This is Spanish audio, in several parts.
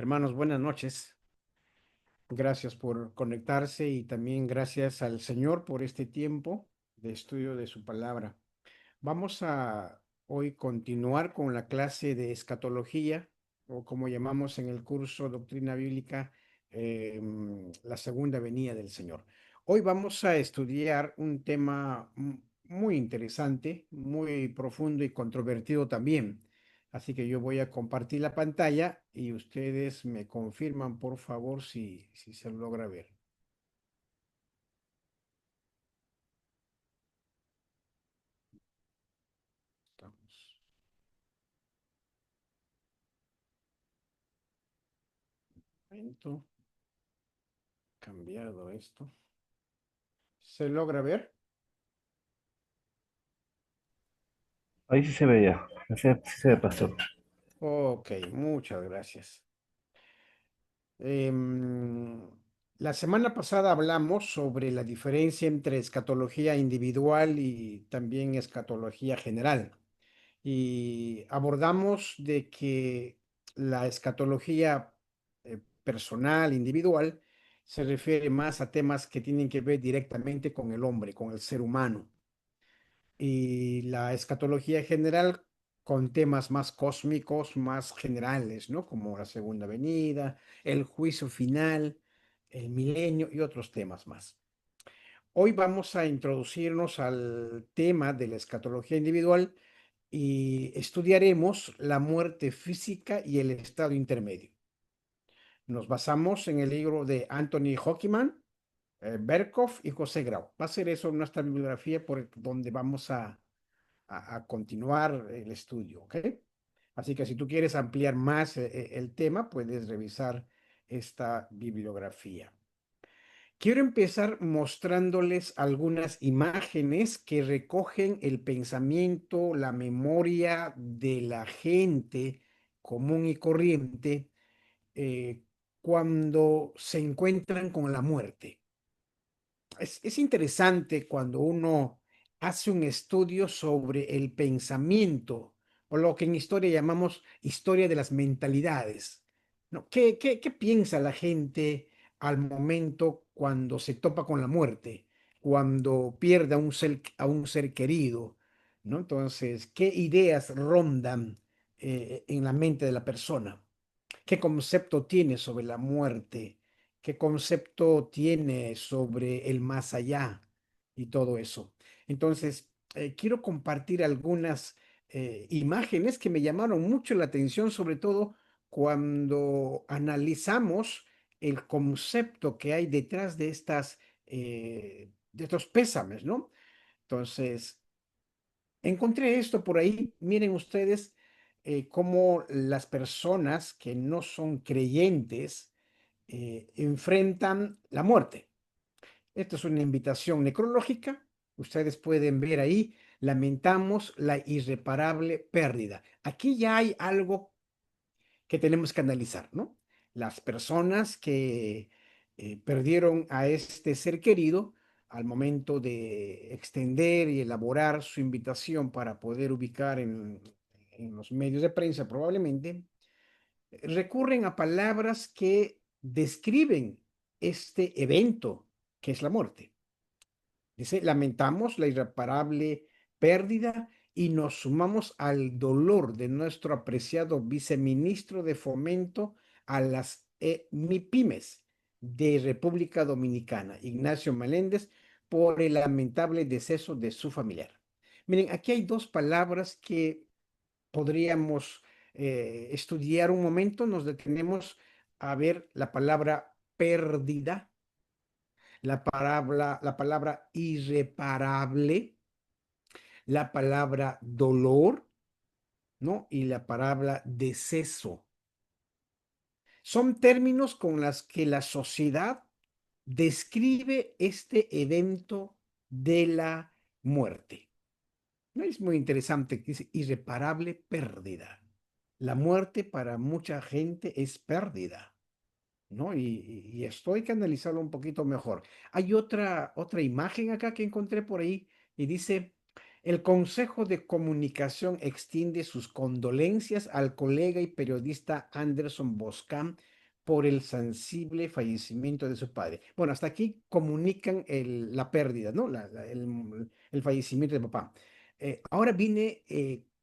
Hermanos, buenas noches. Gracias por conectarse y también gracias al Señor por este tiempo de estudio de su palabra. Vamos a hoy continuar con la clase de escatología, o como llamamos en el curso Doctrina Bíblica, la segunda venida del Señor. Hoy vamos a estudiar un tema muy interesante, muy profundo y controvertido también. Así que yo voy a compartir la pantalla y ustedes me confirman, por favor, si se logra ver. Estamos. Momento, cambiado esto. ¿Se logra ver? Ahí sí se veía, sí se ve, pastor. Ok, muchas gracias. Em, la semana pasada hablamos sobre la diferencia entre escatología individual y también escatología general. Y abordamos de que la escatología personal, individual, se refiere más a temas que tienen que ver directamente con el hombre, con el ser humano, y la escatología general con temas más cósmicos, más generales, ¿no? Como la segunda venida, el juicio final, el milenio y otros temas más. Hoy vamos a introducirnos al tema de la escatología individual y estudiaremos la muerte física y el estado intermedio. Nos basamos en el libro de Anthony Hockeyman, Berkhoff y José Grau. Va a ser eso nuestra bibliografía por donde vamos a continuar el estudio, ¿ok? Así que si tú quieres ampliar más el tema, puedes revisar esta bibliografía. Quiero empezar mostrándoles algunas imágenes que recogen el pensamiento, la memoria de la gente común y corriente eh, cuando se encuentran con la muerte. Es interesante cuando uno hace un estudio sobre el pensamiento, o lo que en historia llamamos historia de las mentalidades, ¿no? ¿Qué piensa la gente al momento cuando se topa con la muerte, cuando pierde a un ser querido, ¿no? Entonces, ¿qué ideas rondan en la mente de la persona? ¿Qué concepto tiene sobre la muerte? ¿Qué concepto tiene sobre el más allá y todo eso? Entonces, quiero compartir algunas imágenes que me llamaron mucho la atención, sobre todo cuando analizamos el concepto que hay detrás de estos pésames, ¿no? Entonces, encontré esto por ahí. Miren ustedes cómo las personas que no son creyentes enfrentan la muerte. Esta es una invitación necrológica. Ustedes pueden ver ahí, lamentamos la irreparable pérdida. Aquí ya hay algo que tenemos que analizar, ¿no? Las personas que perdieron a este ser querido al momento de extender y elaborar su invitación para poder ubicar en los medios de prensa probablemente, recurren a palabras que describen este evento que es la muerte. Dice, lamentamos la irreparable pérdida y nos sumamos al dolor de nuestro apreciado viceministro de Fomento a las MIPIMES de República Dominicana, Ignacio Meléndez, por el lamentable deceso de su familiar. Miren, aquí hay dos palabras que podríamos estudiar un momento. Nos detenemos a ver la palabra pérdida, la palabra irreparable, la palabra dolor, ¿no? Y la palabra deceso. Son términos con los que la sociedad describe este evento de la muerte. ¿No? Es muy interesante que dice irreparable pérdida. La muerte para mucha gente es pérdida, ¿no? Y esto hay que analizarlo un poquito mejor. Hay otra imagen acá que encontré por ahí y dice, el Consejo de Comunicación extiende sus condolencias al colega y periodista Anderson Boscan por el sensible fallecimiento de su padre. Bueno, hasta aquí comunican la pérdida, ¿no? El fallecimiento de papá. Ahora viene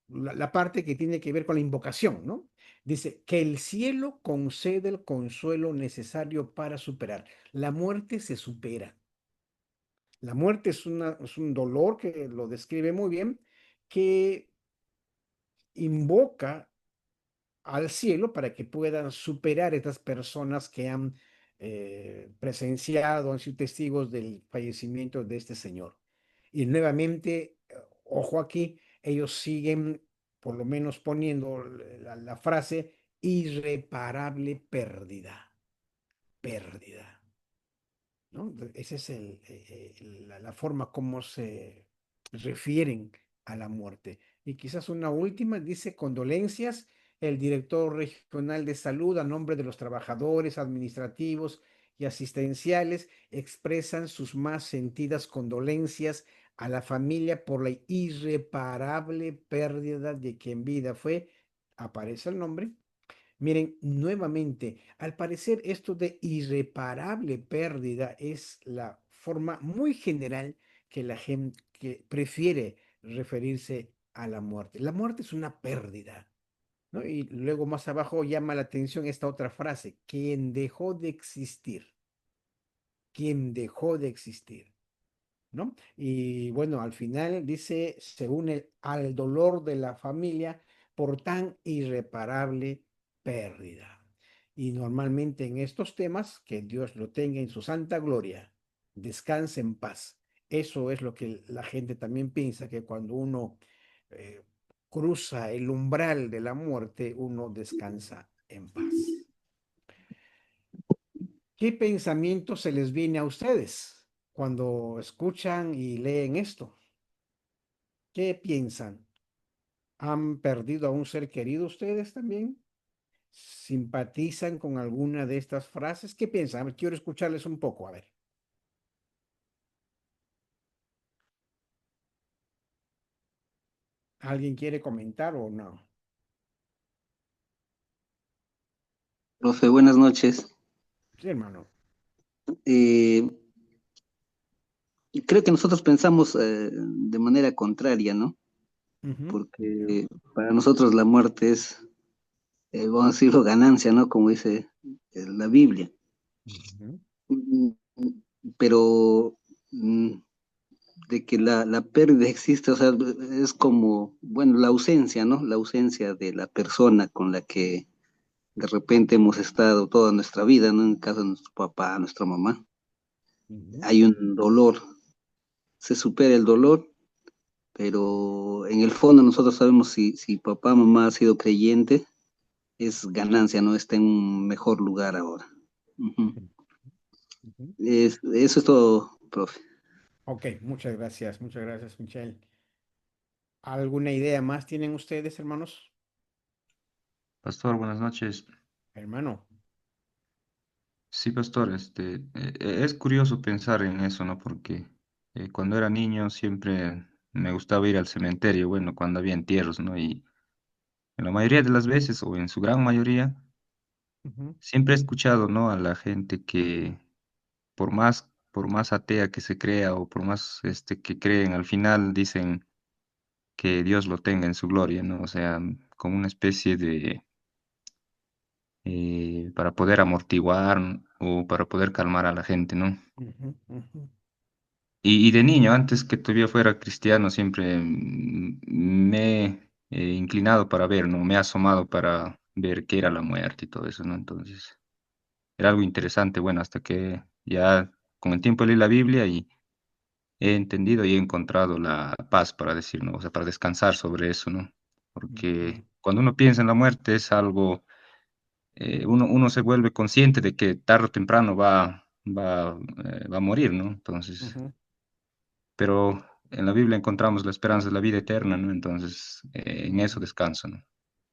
la parte que tiene que ver con la invocación, ¿no? Dice, que el cielo concede el consuelo necesario para superar. La muerte se supera. La muerte es un dolor que lo describe muy bien, que invoca al cielo para que puedan superar estas personas que han presenciado, han sido testigos del fallecimiento de este señor. Y nuevamente, ojo aquí, ellos siguen por lo menos poniendo la frase irreparable pérdida, pérdida. ¿No? Esa es la forma como se refieren a la muerte. Y quizás una última, dice condolencias, el director regional de salud a nombre de los trabajadores administrativos y asistenciales expresan sus más sentidas condolencias a la familia por la irreparable pérdida de quien vida fue, aparece el nombre. Miren, nuevamente, al parecer esto de irreparable pérdida es la forma muy general que la gente que prefiere referirse a la muerte. La muerte es una pérdida, ¿no? Y luego más abajo llama la atención esta otra frase, quien dejó de existir, quien dejó de existir. ¿No? Y bueno, al final dice, se une al dolor de la familia por tan irreparable pérdida. Y normalmente en estos temas, que Dios lo tenga en su santa gloria, descanse en paz. Eso es lo que la gente también piensa, que cuando uno eh, cruza el umbral de la muerte, uno descansa en paz. ¿Qué pensamiento se les viene a ustedes cuando escuchan y leen esto? ¿Qué piensan? ¿Han perdido a un ser querido ustedes también? ¿Simpatizan con alguna de estas frases? ¿Qué piensan? A ver, quiero escucharles un poco, a ver. ¿Alguien quiere comentar o no? Profe, buenas noches. Sí, hermano. Eh, Creo que nosotros pensamos de manera contraria, ¿no? Ujú, ya. Porque para nosotros la muerte es, vamos a decirlo, ganancia, ¿no? Como dice la Biblia. Ujú, Mm, Pero de que la pérdida existe, o sea, es como, bueno, la ausencia, ¿no? La ausencia de la persona con la que de repente hemos estado toda nuestra vida, ¿no? En el caso de nuestro papá, nuestra mamá. ujú, Hay un dolor, se supera el dolor, pero en el fondo nosotros sabemos si papá, mamá ha sido creyente, es ganancia, ¿no? Está en un mejor lugar ahora. Ujú. ujú, ujú. Eso es todo, profe. Ok, muchas gracias, Michelle. ¿Alguna idea más tienen ustedes, hermanos? Pastor, buenas noches. Hermano. Sí, pastor, es curioso pensar en eso, ¿no? Porque cuando era niño siempre me gustaba ir al cementerio, bueno, cuando había entierros, ¿no? Y en la mayoría de las veces, o en su gran mayoría, Ujú, siempre he escuchado, ¿no? A la gente que por más atea que se crea o por más que creen, al final dicen que Dios lo tenga en su gloria, ¿no? O sea, como una especie de para poder amortiguar o para poder calmar a la gente, ¿no? ujú, ujú, Y de niño, antes que todavía fuera cristiano, siempre me he inclinado para ver, ¿no? Me he asomado para ver qué era la muerte y todo eso, ¿no? Entonces, era algo interesante, bueno, hasta que ya con el tiempo leí la Biblia y he entendido y he encontrado la paz para decir, ¿no? O sea, para descansar sobre eso, ¿no? ujú, Porque cuando uno piensa en la muerte es algo uno se vuelve consciente de que tarde o temprano va a morir, ¿no? Entonces, ujú, pero en la Biblia encontramos la esperanza de la vida eterna, ¿no? Entonces, en eso ujú, descanso, ¿no?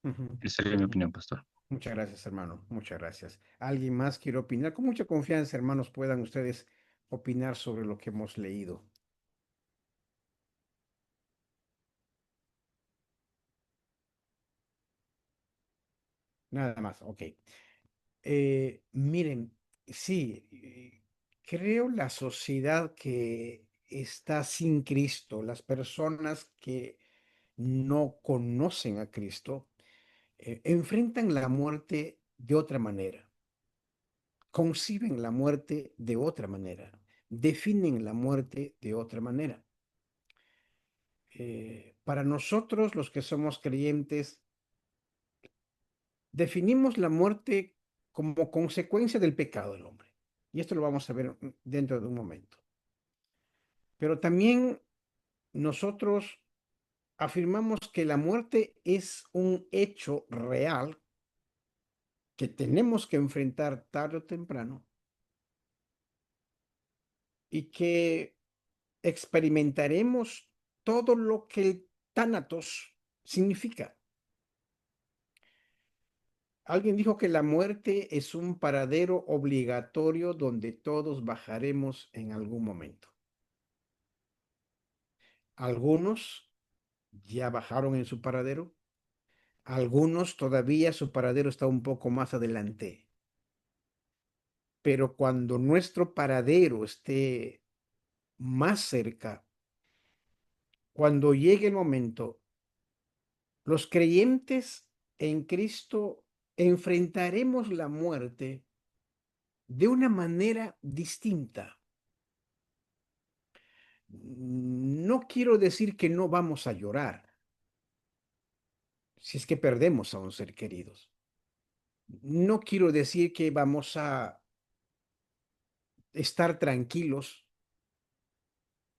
ujú, Esa sería mi ujú. opinión, pastor. Muchas gracias, hermano. Muchas gracias. ¿Alguien más quiere opinar? Con mucha confianza, hermanos, puedan ustedes opinar sobre lo que hemos leído. Nada más, ok. Miren, sí, creo la sociedad que está sin Cristo, las personas que no conocen a Cristo, enfrentan la muerte de otra manera, conciben la muerte de otra manera, definen la muerte de otra manera. Para nosotros, los que somos creyentes, definimos la muerte como consecuencia del pecado del hombre. Y esto lo vamos a ver dentro de un momento. Pero también nosotros afirmamos que la muerte es un hecho real que tenemos que enfrentar tarde o temprano y que experimentaremos todo lo que el tánatos significa. Alguien dijo que la muerte es un paradero obligatorio donde todos bajaremos en algún momento. Algunos ya bajaron en su paradero, algunos todavía su paradero está un poco más adelante. Pero cuando nuestro paradero esté más cerca, cuando llegue el momento, los creyentes en Cristo enfrentaremos la muerte de una manera distinta. No quiero decir que no vamos a llorar si es que perdemos a un ser querido. No quiero decir que vamos a estar tranquilos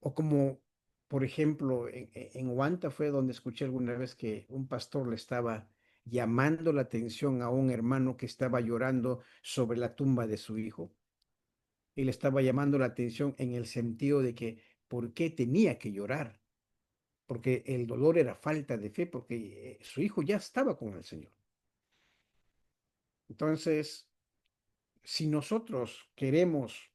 o como, por ejemplo, en Huanta fue donde escuché alguna vez que un pastor le estaba llamando la atención a un hermano que estaba llorando sobre la tumba de su hijo. Y le estaba llamando la atención en el sentido de que por qué tenía que llorar, porque el dolor era falta de fe, porque su hijo ya estaba con el Señor. Entonces, si nosotros queremos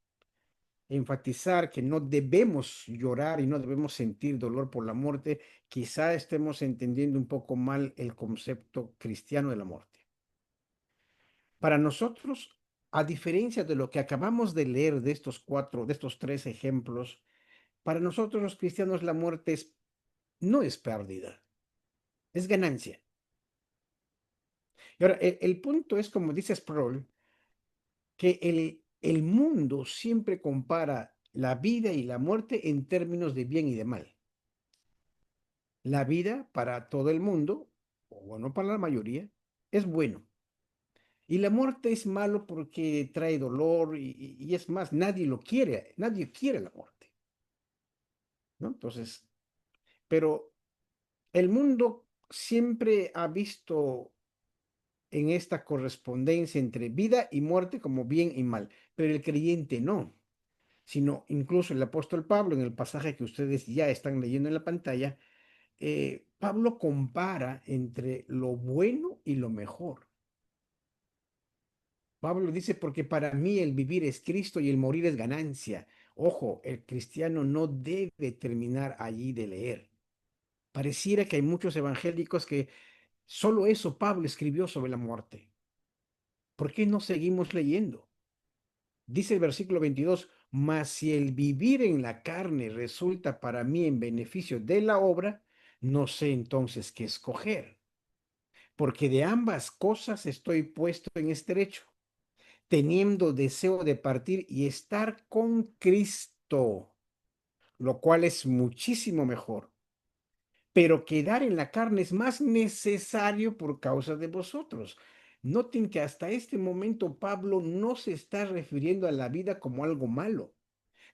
enfatizar que no debemos llorar y no debemos sentir dolor por la muerte, quizá estemos entendiendo un poco mal el concepto cristiano de la muerte. Para nosotros, a diferencia de lo que acabamos de leer de estos tres ejemplos, para nosotros los cristianos la muerte no es pérdida, es ganancia. Y ahora, el punto es, como dice Sproul, que el mundo siempre compara la vida y la muerte en términos de bien y de mal. La vida para todo el mundo, o bueno, para la mayoría, es bueno. Y la muerte es malo porque trae dolor y es más, nadie quiere la muerte, ¿no? Entonces, pero el mundo siempre ha visto en esta correspondencia entre vida y muerte como bien y mal, pero el creyente no, sino incluso el apóstol Pablo en el pasaje que ustedes ya están leyendo en la pantalla, Pablo compara entre lo bueno y lo mejor. Pablo dice, porque para mí el vivir es Cristo y el morir es ganancia. Ojo, el cristiano no debe terminar allí de leer. Pareciera que hay muchos evangélicos que solo eso Pablo escribió sobre la muerte. ¿Por qué no seguimos leyendo? Dice el versículo 22, mas si el vivir en la carne resulta para mí en beneficio de la obra, no sé entonces qué escoger, porque de ambas cosas estoy puesto en estrecho, teniendo deseo de partir y estar con Cristo, lo cual es muchísimo mejor. Pero quedar en la carne es más necesario por causa de vosotros. Noten que hasta este momento Pablo no se está refiriendo a la vida como algo malo.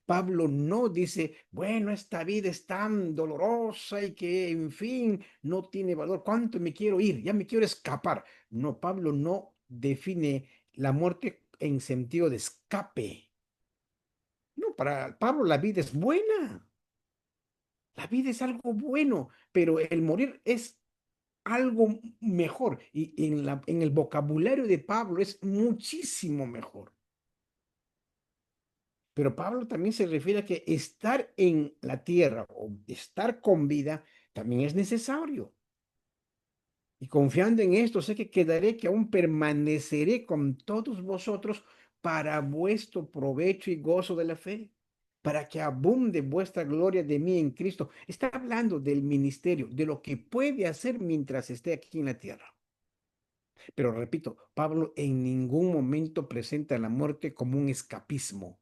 Pablo no dice, bueno, esta vida es tan dolorosa y que, en fin, no tiene valor. ¿Cuánto me quiero ir? Ya me quiero escapar. No, Pablo no define la muerte en sentido de escape. No, para Pablo la vida es buena. La vida es algo bueno, pero el morir es algo mejor. Y en el vocabulario de Pablo es muchísimo mejor. Pero Pablo también se refiere a que estar en la tierra o estar con vida también es necesario. Y confiando en esto, sé que quedaré, que aún permaneceré con todos vosotros para vuestro provecho y gozo de la fe, para que abunde vuestra gloria de mí en Cristo. Está hablando del ministerio, de lo que puede hacer mientras esté aquí en la tierra. Pero repito, Pablo en ningún momento presenta la muerte como un escapismo.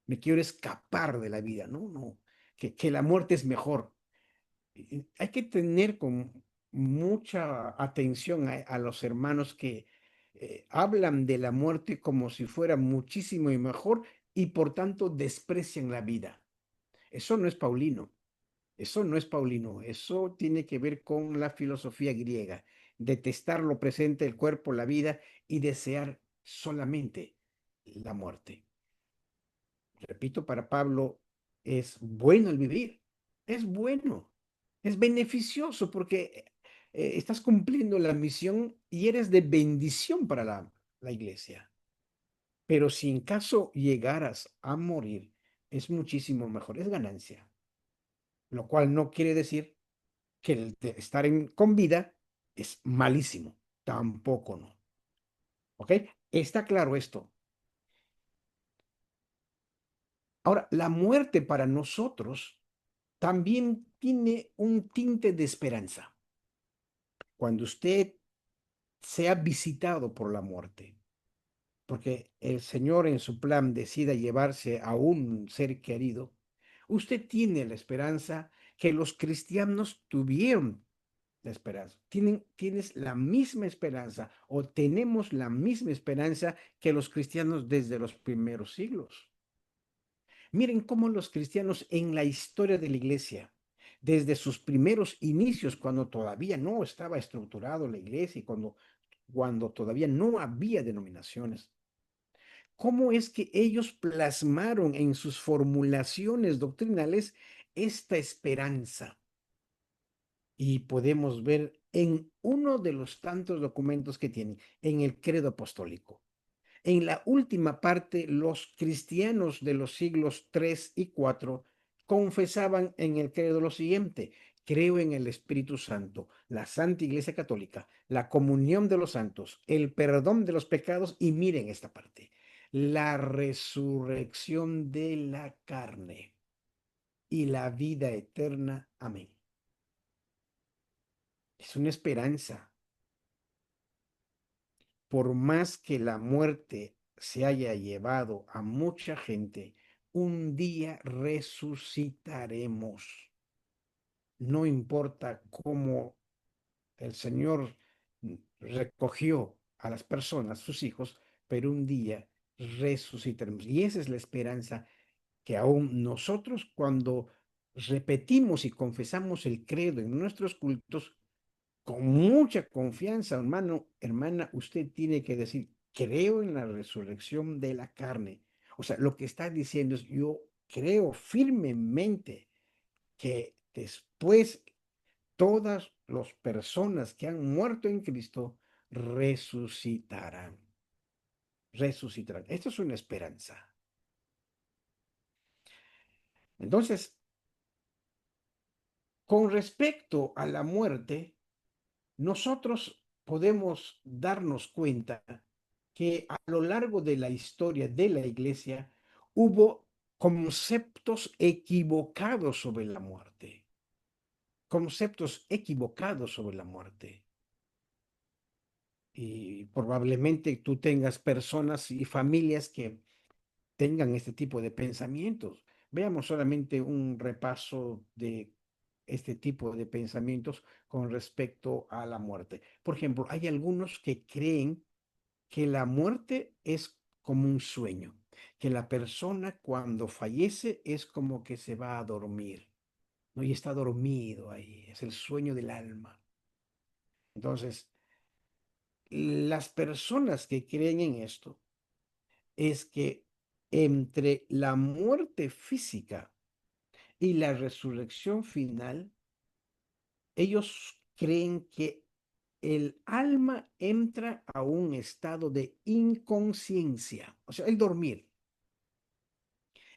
Me quiero escapar de la vida, no, no, que la muerte es mejor. Hay que tener con mucha atención a los hermanos que hablan de la muerte como si fuera muchísimo y mejor y por tanto desprecian la vida. Eso no es paulino, eso no es paulino, eso tiene que ver con la filosofía griega, detestar lo presente, el cuerpo, la vida y desear solamente la muerte. Repito, para Pablo es bueno el vivir, es bueno, es beneficioso porque estás cumpliendo la misión y eres de bendición para la iglesia. Pero si en caso llegaras a morir, es muchísimo mejor, es ganancia, lo cual no quiere decir que el de estar con vida es malísimo, tampoco no. ¿Ok? Está claro esto. Ahora, la muerte para nosotros también tiene un tinte de esperanza. Cuando usted sea visitado por la muerte, porque el Señor en su plan decida llevarse a un ser querido, usted tiene la esperanza que los cristianos tuvieron la esperanza. Tienes la misma esperanza o tenemos la misma esperanza que los cristianos desde los primeros siglos. Miren cómo los cristianos en la historia de la iglesia, desde sus primeros inicios, cuando todavía no estaba estructurado la iglesia y cuando todavía no había denominaciones, cómo es que ellos plasmaron en sus formulaciones doctrinales esta esperanza. Y podemos ver en uno de los tantos documentos que tienen, en el credo apostólico. En la última parte, los cristianos de los siglos 3 y 4 confesaban en el credo lo siguiente: creo en el Espíritu Santo, la Santa Iglesia Católica, la comunión de los santos, el perdón de los pecados y miren esta parte, la resurrección de la carne y la vida eterna. Amén. Es una esperanza. Por más que la muerte se haya llevado a mucha gente, un día resucitaremos. No importa cómo el Señor recogió a las personas, sus hijos, pero un día resucitaremos. Y esa es la esperanza que aún nosotros cuando repetimos y confesamos el credo en nuestros cultos, con mucha confianza, hermano, hermana, usted tiene que decir, creo en la resurrección de la carne. O sea, lo que está diciendo es, yo creo firmemente que después todas las personas que han muerto en Cristo resucitarán. Resucitarán. Esto es una esperanza. Entonces, con respecto a la muerte, nosotros podemos darnos cuenta que a lo largo de la historia de la iglesia hubo conceptos equivocados sobre la muerte, conceptos equivocados sobre la muerte. Y probablemente tú tengas personas y familias que tengan este tipo de pensamientos. Veamos solamente un repaso de este tipo de pensamientos con respecto a la muerte. Por ejemplo, hay algunos que creen que la muerte es como un sueño, que la persona cuando fallece es como que se va a dormir, ¿no? Y está dormido ahí, es el sueño del alma. Entonces, las personas que creen en esto es que entre la muerte física y la resurrección final, ellos creen que el alma entra a un estado de inconsciencia, o sea, el dormir.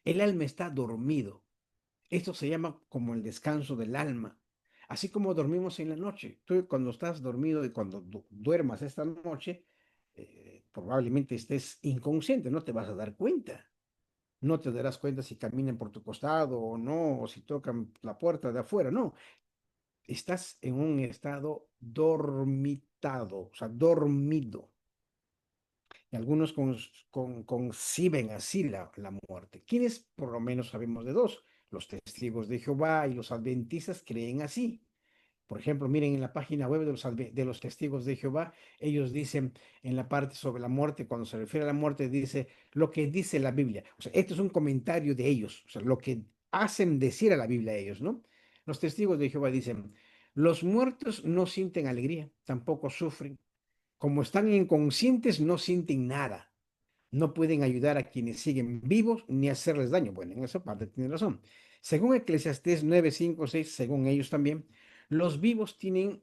El alma está dormido. Esto se llama como el descanso del alma. Así como dormimos en la noche. Tú cuando estás dormido y cuando duermas esta noche, probablemente estés inconsciente, no te vas a dar cuenta. No te darás cuenta si caminan por tu costado o no, o si tocan la puerta de afuera, no. Estás en un estado dormitado, o sea, dormido. Y algunos conciben así la muerte. ¿Quiénes? Por lo menos sabemos de dos. Los testigos de Jehová y los adventistas creen así. Por ejemplo, miren en la página web de los testigos de Jehová, ellos dicen en la parte sobre la muerte, cuando se refiere a la muerte, dice lo que dice la Biblia. O sea, esto es un comentario de ellos, o sea, lo que hacen decir a la Biblia ellos, ¿no? Los testigos de Jehová dicen, los muertos no sienten alegría, tampoco sufren. Como están inconscientes, no sienten nada. No pueden ayudar a quienes siguen vivos ni hacerles daño. Bueno, en esa parte tiene razón. Según Eclesiastés 9, 5, 6, según ellos también, los vivos tienen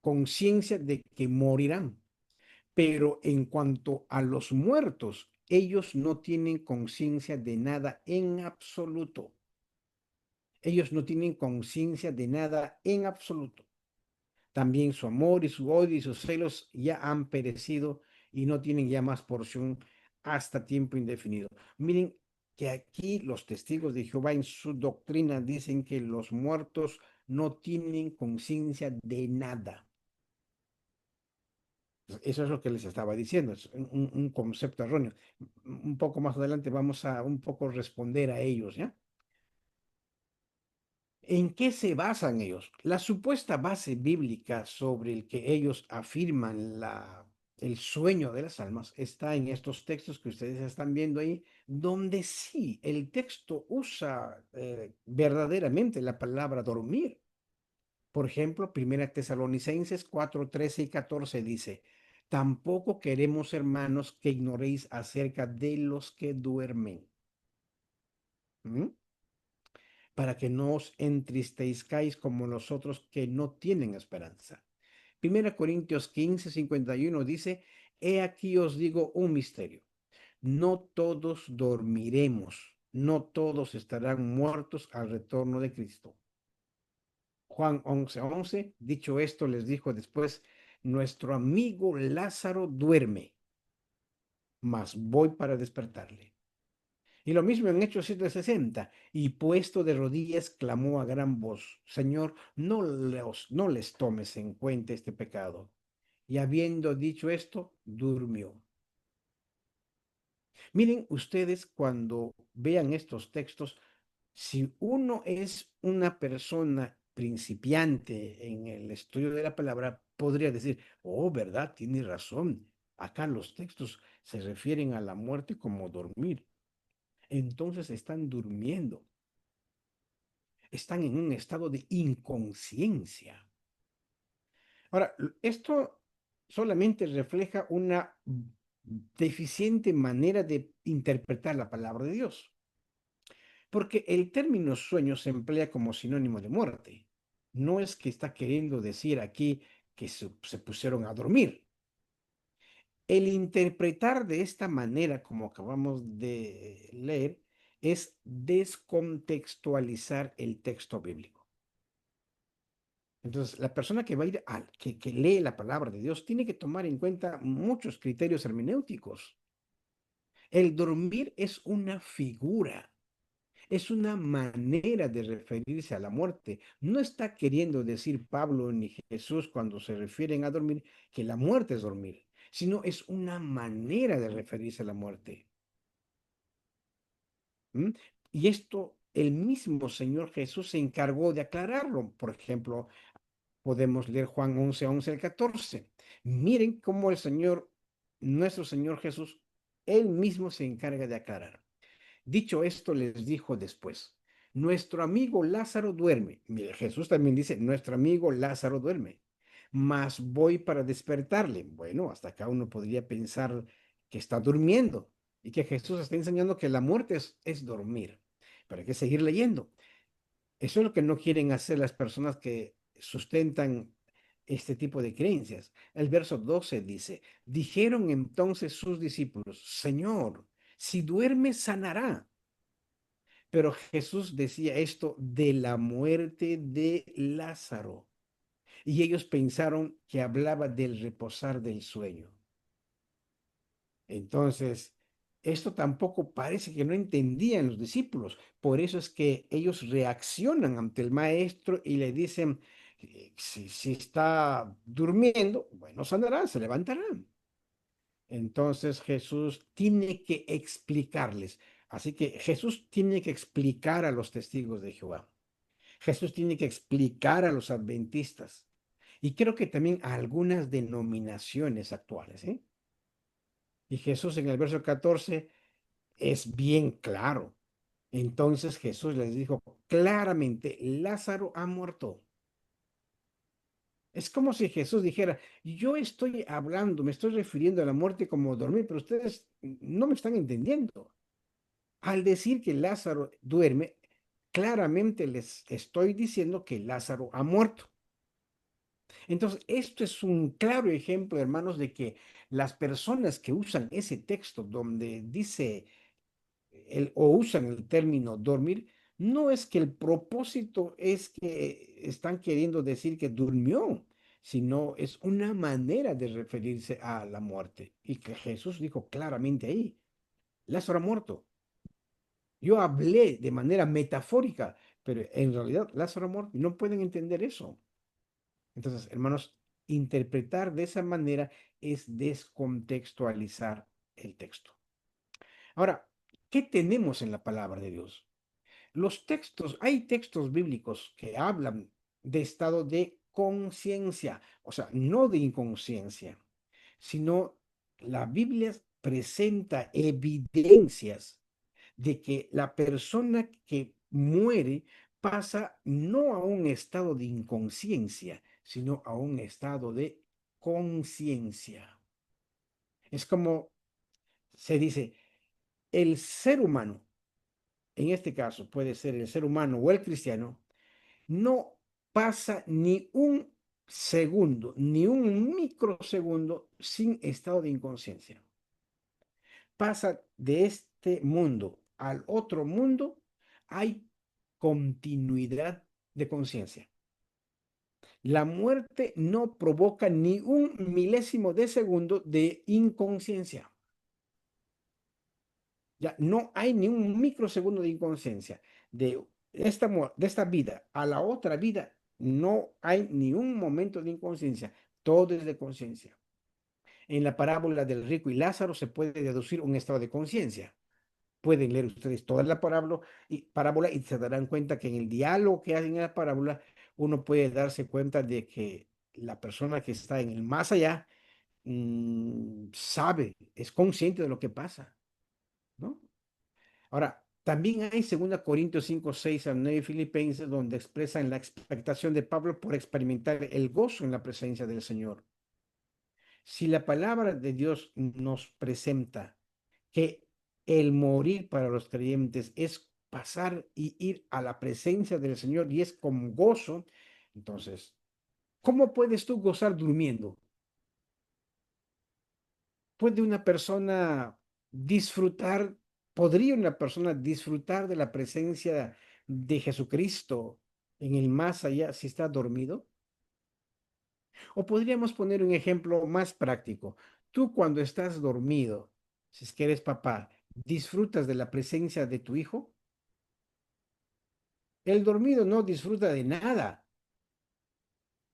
conciencia de que morirán, pero en cuanto a los muertos, ellos no tienen conciencia de nada en absoluto. Ellos no tienen conciencia de nada en absoluto. También su amor y su odio y sus celos ya han perecido y no tienen ya más porción hasta tiempo indefinido. Miren que aquí los testigos de Jehová en su doctrina dicen que los muertos no tienen conciencia de nada. Eso es lo que les estaba diciendo, es un concepto erróneo. Un poco más adelante vamos a un poco responder a ellos, ¿ya? ¿En qué se basan ellos? La supuesta base bíblica sobre el que ellos afirman el sueño de las almas está en estos textos que ustedes están viendo ahí, donde sí, el texto usa verdaderamente la palabra dormir. Por ejemplo, Primera Tesalonicenses 4, 13 y 14 dice, tampoco queremos, hermanos, que ignoréis acerca de los que duermen. ¿Mm? Para que no os entristezcáis como nosotros que no tienen esperanza. Primera Corintios 15, 51 dice, he aquí os digo un misterio, no todos dormiremos, no todos estarán muertos al retorno de Cristo. Juan 11, 11, dicho esto, les dijo después, nuestro amigo Lázaro duerme, mas voy para despertarle. Y lo mismo en Hechos 7:60. Y puesto de rodillas, clamó a gran voz, Señor, no les tomes en cuenta este pecado. Y habiendo dicho esto, durmió. Miren ustedes cuando vean estos textos, si uno es una persona principiante en el estudio de la palabra, podría decir, oh, ¿verdad? Tiene razón. Acá los textos se refieren a la muerte como dormir. Entonces están durmiendo, están en un estado de inconsciencia. Ahora, esto solamente refleja una deficiente manera de interpretar la palabra de Dios, porque el término sueño se emplea como sinónimo de muerte. No es que está queriendo decir aquí que se pusieron a dormir. El interpretar de esta manera, como acabamos de leer, es descontextualizar el texto bíblico. Entonces, la persona que va a ir que lee la palabra de Dios tiene que tomar en cuenta muchos criterios hermenéuticos. El dormir es una figura, es una manera de referirse a la muerte. No está queriendo decir Pablo ni Jesús cuando se refieren a dormir que la muerte es dormir, sino es una manera de referirse a la muerte. ¿Mm? Y esto el mismo Señor Jesús se encargó de aclararlo. Por ejemplo, podemos leer Juan 11, 11 al 14. Miren cómo el Señor, nuestro Señor Jesús, él mismo se encarga de aclarar. Dicho esto, les dijo después, nuestro amigo Lázaro duerme. Mire, Jesús también dice, nuestro amigo Lázaro duerme, mas voy para despertarle. Bueno, hasta acá uno podría pensar que está durmiendo y que Jesús está enseñando que la muerte es dormir. Pero hay que seguir leyendo. Eso es lo que no quieren hacer las personas que sustentan este tipo de creencias. El verso 12 dice, dijeron entonces sus discípulos, Señor, si duerme, sanará. Pero Jesús decía esto de la muerte de Lázaro. Y ellos pensaron que hablaba del reposar del sueño. Entonces, esto tampoco parece que no entendían los discípulos. Por eso es que ellos reaccionan ante el maestro y le dicen, si está durmiendo, bueno, sanará, se levantará. Entonces Jesús tiene que explicarles. Así que Jesús tiene que explicar a los testigos de Jehová. Jesús tiene que explicar a los adventistas. Y creo que también a algunas denominaciones actuales, ¿eh? Y Jesús en el verso 14 es bien claro. Entonces Jesús les dijo claramente, Lázaro ha muerto. Es como si Jesús dijera, yo estoy hablando, me estoy refiriendo a la muerte como dormir, pero ustedes no me están entendiendo. Al decir que Lázaro duerme, claramente les estoy diciendo que Lázaro ha muerto. Entonces, esto es un claro ejemplo, hermanos, de que las personas que usan ese texto donde dice o usan el término dormir, no es que el propósito es que están queriendo decir que durmió, sino es una manera de referirse a la muerte. Y que Jesús dijo claramente ahí, Lázaro ha muerto. Yo hablé de manera metafórica, pero en realidad Lázaro ha muerto. Y no pueden entender eso. Entonces, hermanos, interpretar de esa manera es descontextualizar el texto. Ahora, ¿qué tenemos en la palabra de Dios? Hay textos bíblicos que hablan de estado de conciencia, o sea, no de inconsciencia, sino la Biblia presenta evidencias de que la persona que muere pasa no a un estado de inconsciencia, sino a un estado de conciencia. Es como se dice, el ser humano, en este caso puede ser el ser humano o el cristiano, no pasa ni un segundo, ni un microsegundo sin estado de inconsciencia. Pasa de este mundo al otro mundo, hay continuidad de conciencia. La muerte no provoca ni un milésimo de segundo de inconsciencia. Ya no hay ni un microsegundo de inconsciencia. De esta vida a la otra vida, no hay ni un momento de inconsciencia. Todo es de conciencia. En la parábola del rico y Lázaro se puede deducir un estado de conciencia. Pueden leer ustedes toda la parábola y se darán cuenta que en el diálogo que hacen en la parábola, uno puede darse cuenta de que la persona que está en el más allá sabe, es consciente de lo que pasa, ¿no? Ahora, también hay 2 Corintios 5, 6 a 9 Filipenses, donde expresan la expectación de Pablo por experimentar el gozo en la presencia del Señor. Si la palabra de Dios nos presenta que el morir para los creyentes es pasar y ir a la presencia del Señor y es con gozo, entonces, ¿cómo puedes tú gozar durmiendo? ¿Puede una persona disfrutar, podría una persona disfrutar de la presencia de Jesucristo en el más allá si está dormido? O podríamos poner un ejemplo más práctico. Tú cuando estás dormido, si es que eres papá, ¿disfrutas de la presencia de tu hijo? El dormido no disfruta de nada.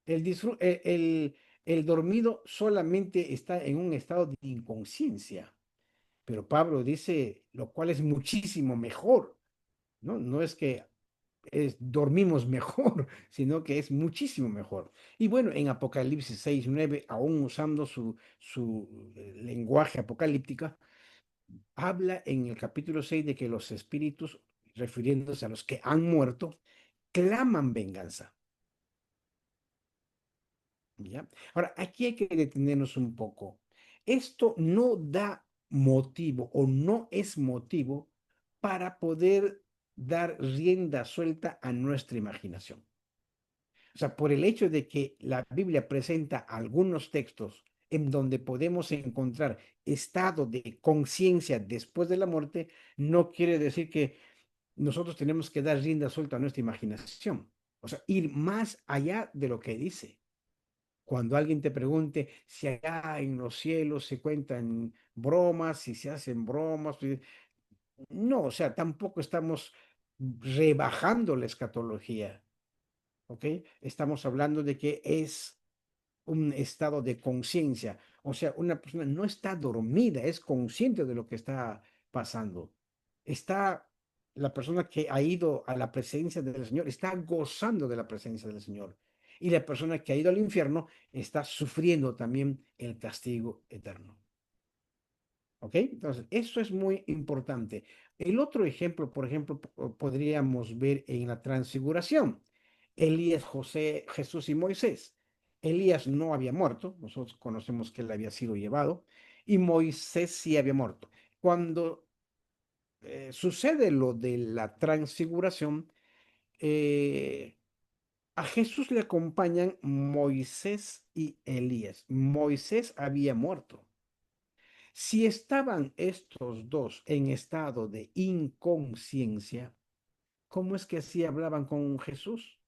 El dormido solamente está en un estado de inconsciencia. Pero Pablo dice, lo cual es muchísimo mejor, ¿no? No es que dormimos mejor, sino que es muchísimo mejor. Y bueno, en Apocalipsis 6 9 aún usando su lenguaje apocalíptico, habla en el capítulo 6 de que los espíritus, refiriéndose a los que han muerto, claman venganza. ¿Ya? Ahora, aquí hay que detenernos un poco. Esto no da motivo o no es motivo para poder dar rienda suelta a nuestra imaginación. O sea, por el hecho de que la Biblia presenta algunos textos en donde podemos encontrar estado de conciencia después de la muerte, no quiere decir que nosotros tenemos que dar rienda suelta a nuestra imaginación. O sea, ir más allá de lo que dice. Cuando alguien te pregunte si allá en los cielos se cuentan bromas, si se hacen bromas, pues, no, o sea, tampoco estamos rebajando la escatología, ¿ok? Estamos hablando de que es un estado de conciencia, o sea, una persona no está dormida, es consciente de lo que está pasando. Está, la persona que ha ido a la presencia del Señor está gozando de la presencia del Señor. Y la persona que ha ido al infierno está sufriendo también el castigo eterno. ¿Ok? Entonces, eso es muy importante. El otro ejemplo, por ejemplo, podríamos ver en la transfiguración. Elías, José, Jesús y Moisés. Elías no había muerto, nosotros conocemos que él había sido llevado, y Moisés sí había muerto. Cuando sucede lo de la transfiguración, eh, a Jesús le acompañan Moisés y Elías. Moisés había muerto. Si estaban estos dos en estado de inconsciencia, ¿cómo es que así hablaban con Jesús?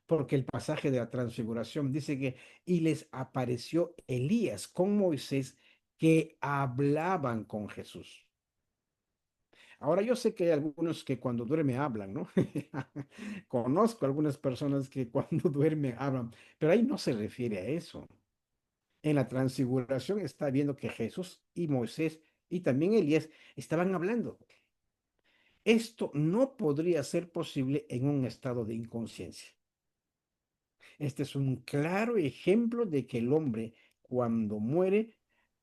Porque el pasaje de la transfiguración dice que y les apareció Elías con Moisés que hablaban con Jesús. Ahora yo sé que hay algunos que cuando duerme hablan, ¿no? Conozco algunas personas que cuando duermen hablan, pero ahí no se refiere a eso. En la transfiguración está viendo que Jesús y Moisés y también Elías estaban hablando. Esto no podría ser posible en un estado de inconsciencia. Este es un claro ejemplo de que el hombre cuando muere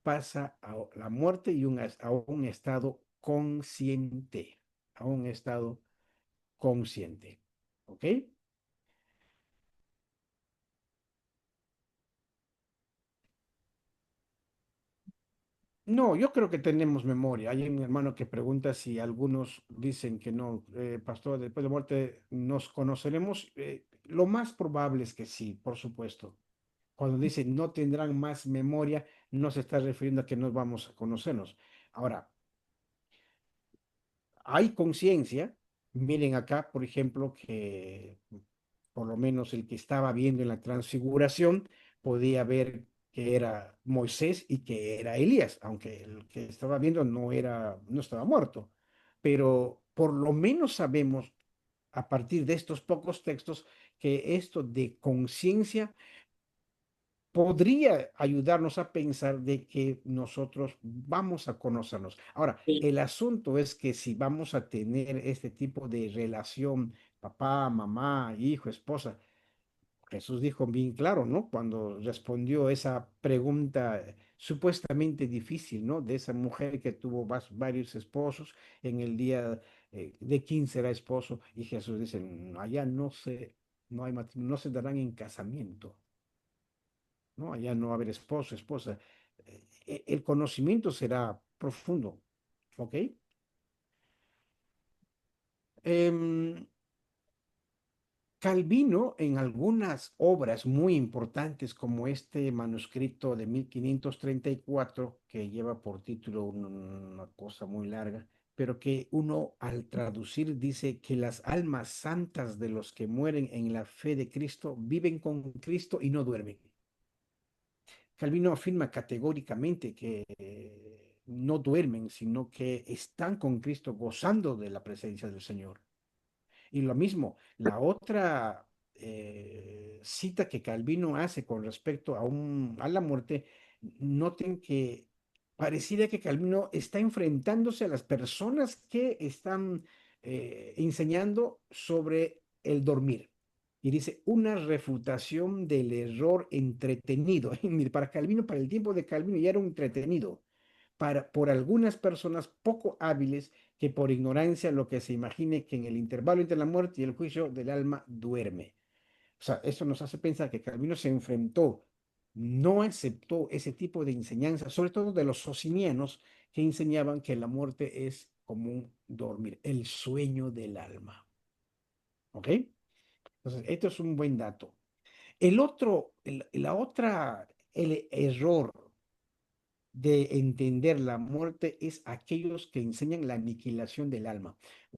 pasa a la muerte y a un estado consciente, a un estado consciente. ¿Ok? No, yo creo que tenemos memoria. Hay un hermano que pregunta si algunos dicen que no, pastor, después de muerte nos conoceremos. Lo más probable es que sí, por supuesto. Cuando dice no tendrán más memoria, no se está refiriendo a que nos vamos a conocernos. Ahora, hay conciencia. Miren acá, por ejemplo, que por lo menos el que estaba viendo en la transfiguración podía ver que era Moisés y que era Elías, aunque el que estaba viendo no estaba muerto. Pero por lo menos sabemos a partir de estos pocos textos que esto de conciencia podría ayudarnos a pensar de que nosotros vamos a conocernos. Ahora, el asunto es que si vamos a tener este tipo de relación, papá, mamá, hijo, esposa, Jesús dijo bien claro, ¿no? Cuando respondió esa pregunta supuestamente difícil, ¿no? De esa mujer que tuvo varios esposos en el día de quién será esposo, y Jesús dice, allá no hay matrimonio, no se darán en casamiento. ¿No? Allá no va a haber esposo, esposa. El conocimiento será profundo, ¿ok? Em, Calvino, en algunas obras muy importantes, como este manuscrito de 1534 que lleva por título una cosa muy larga, pero que uno al traducir dice que las almas santas de los que mueren en la fe de Cristo viven con Cristo y no duermen. Calvino afirma categóricamente que no duermen, sino que están con Cristo gozando de la presencia del Señor. Y lo mismo, la otra cita que Calvino hace con respecto a la muerte, noten que pareciera que Calvino está enfrentándose a las personas que están enseñando sobre el dormir. Y dice, una refutación del error entretenido. Mire, para Calvino, para el tiempo de Calvino ya era un entretenido. Por algunas personas poco hábiles que por ignorancia lo que se imagine que en el intervalo entre la muerte y el juicio del alma duerme. O sea, eso nos hace pensar que Calvino se enfrentó, no aceptó ese tipo de enseñanza, sobre todo de los socinianos que enseñaban que la muerte es como un dormir, el sueño del alma. ¿Ok? Entonces, esto es un buen dato. El otro, la otra, el error de entender la muerte es aquellos que enseñan la aniquilación del alma.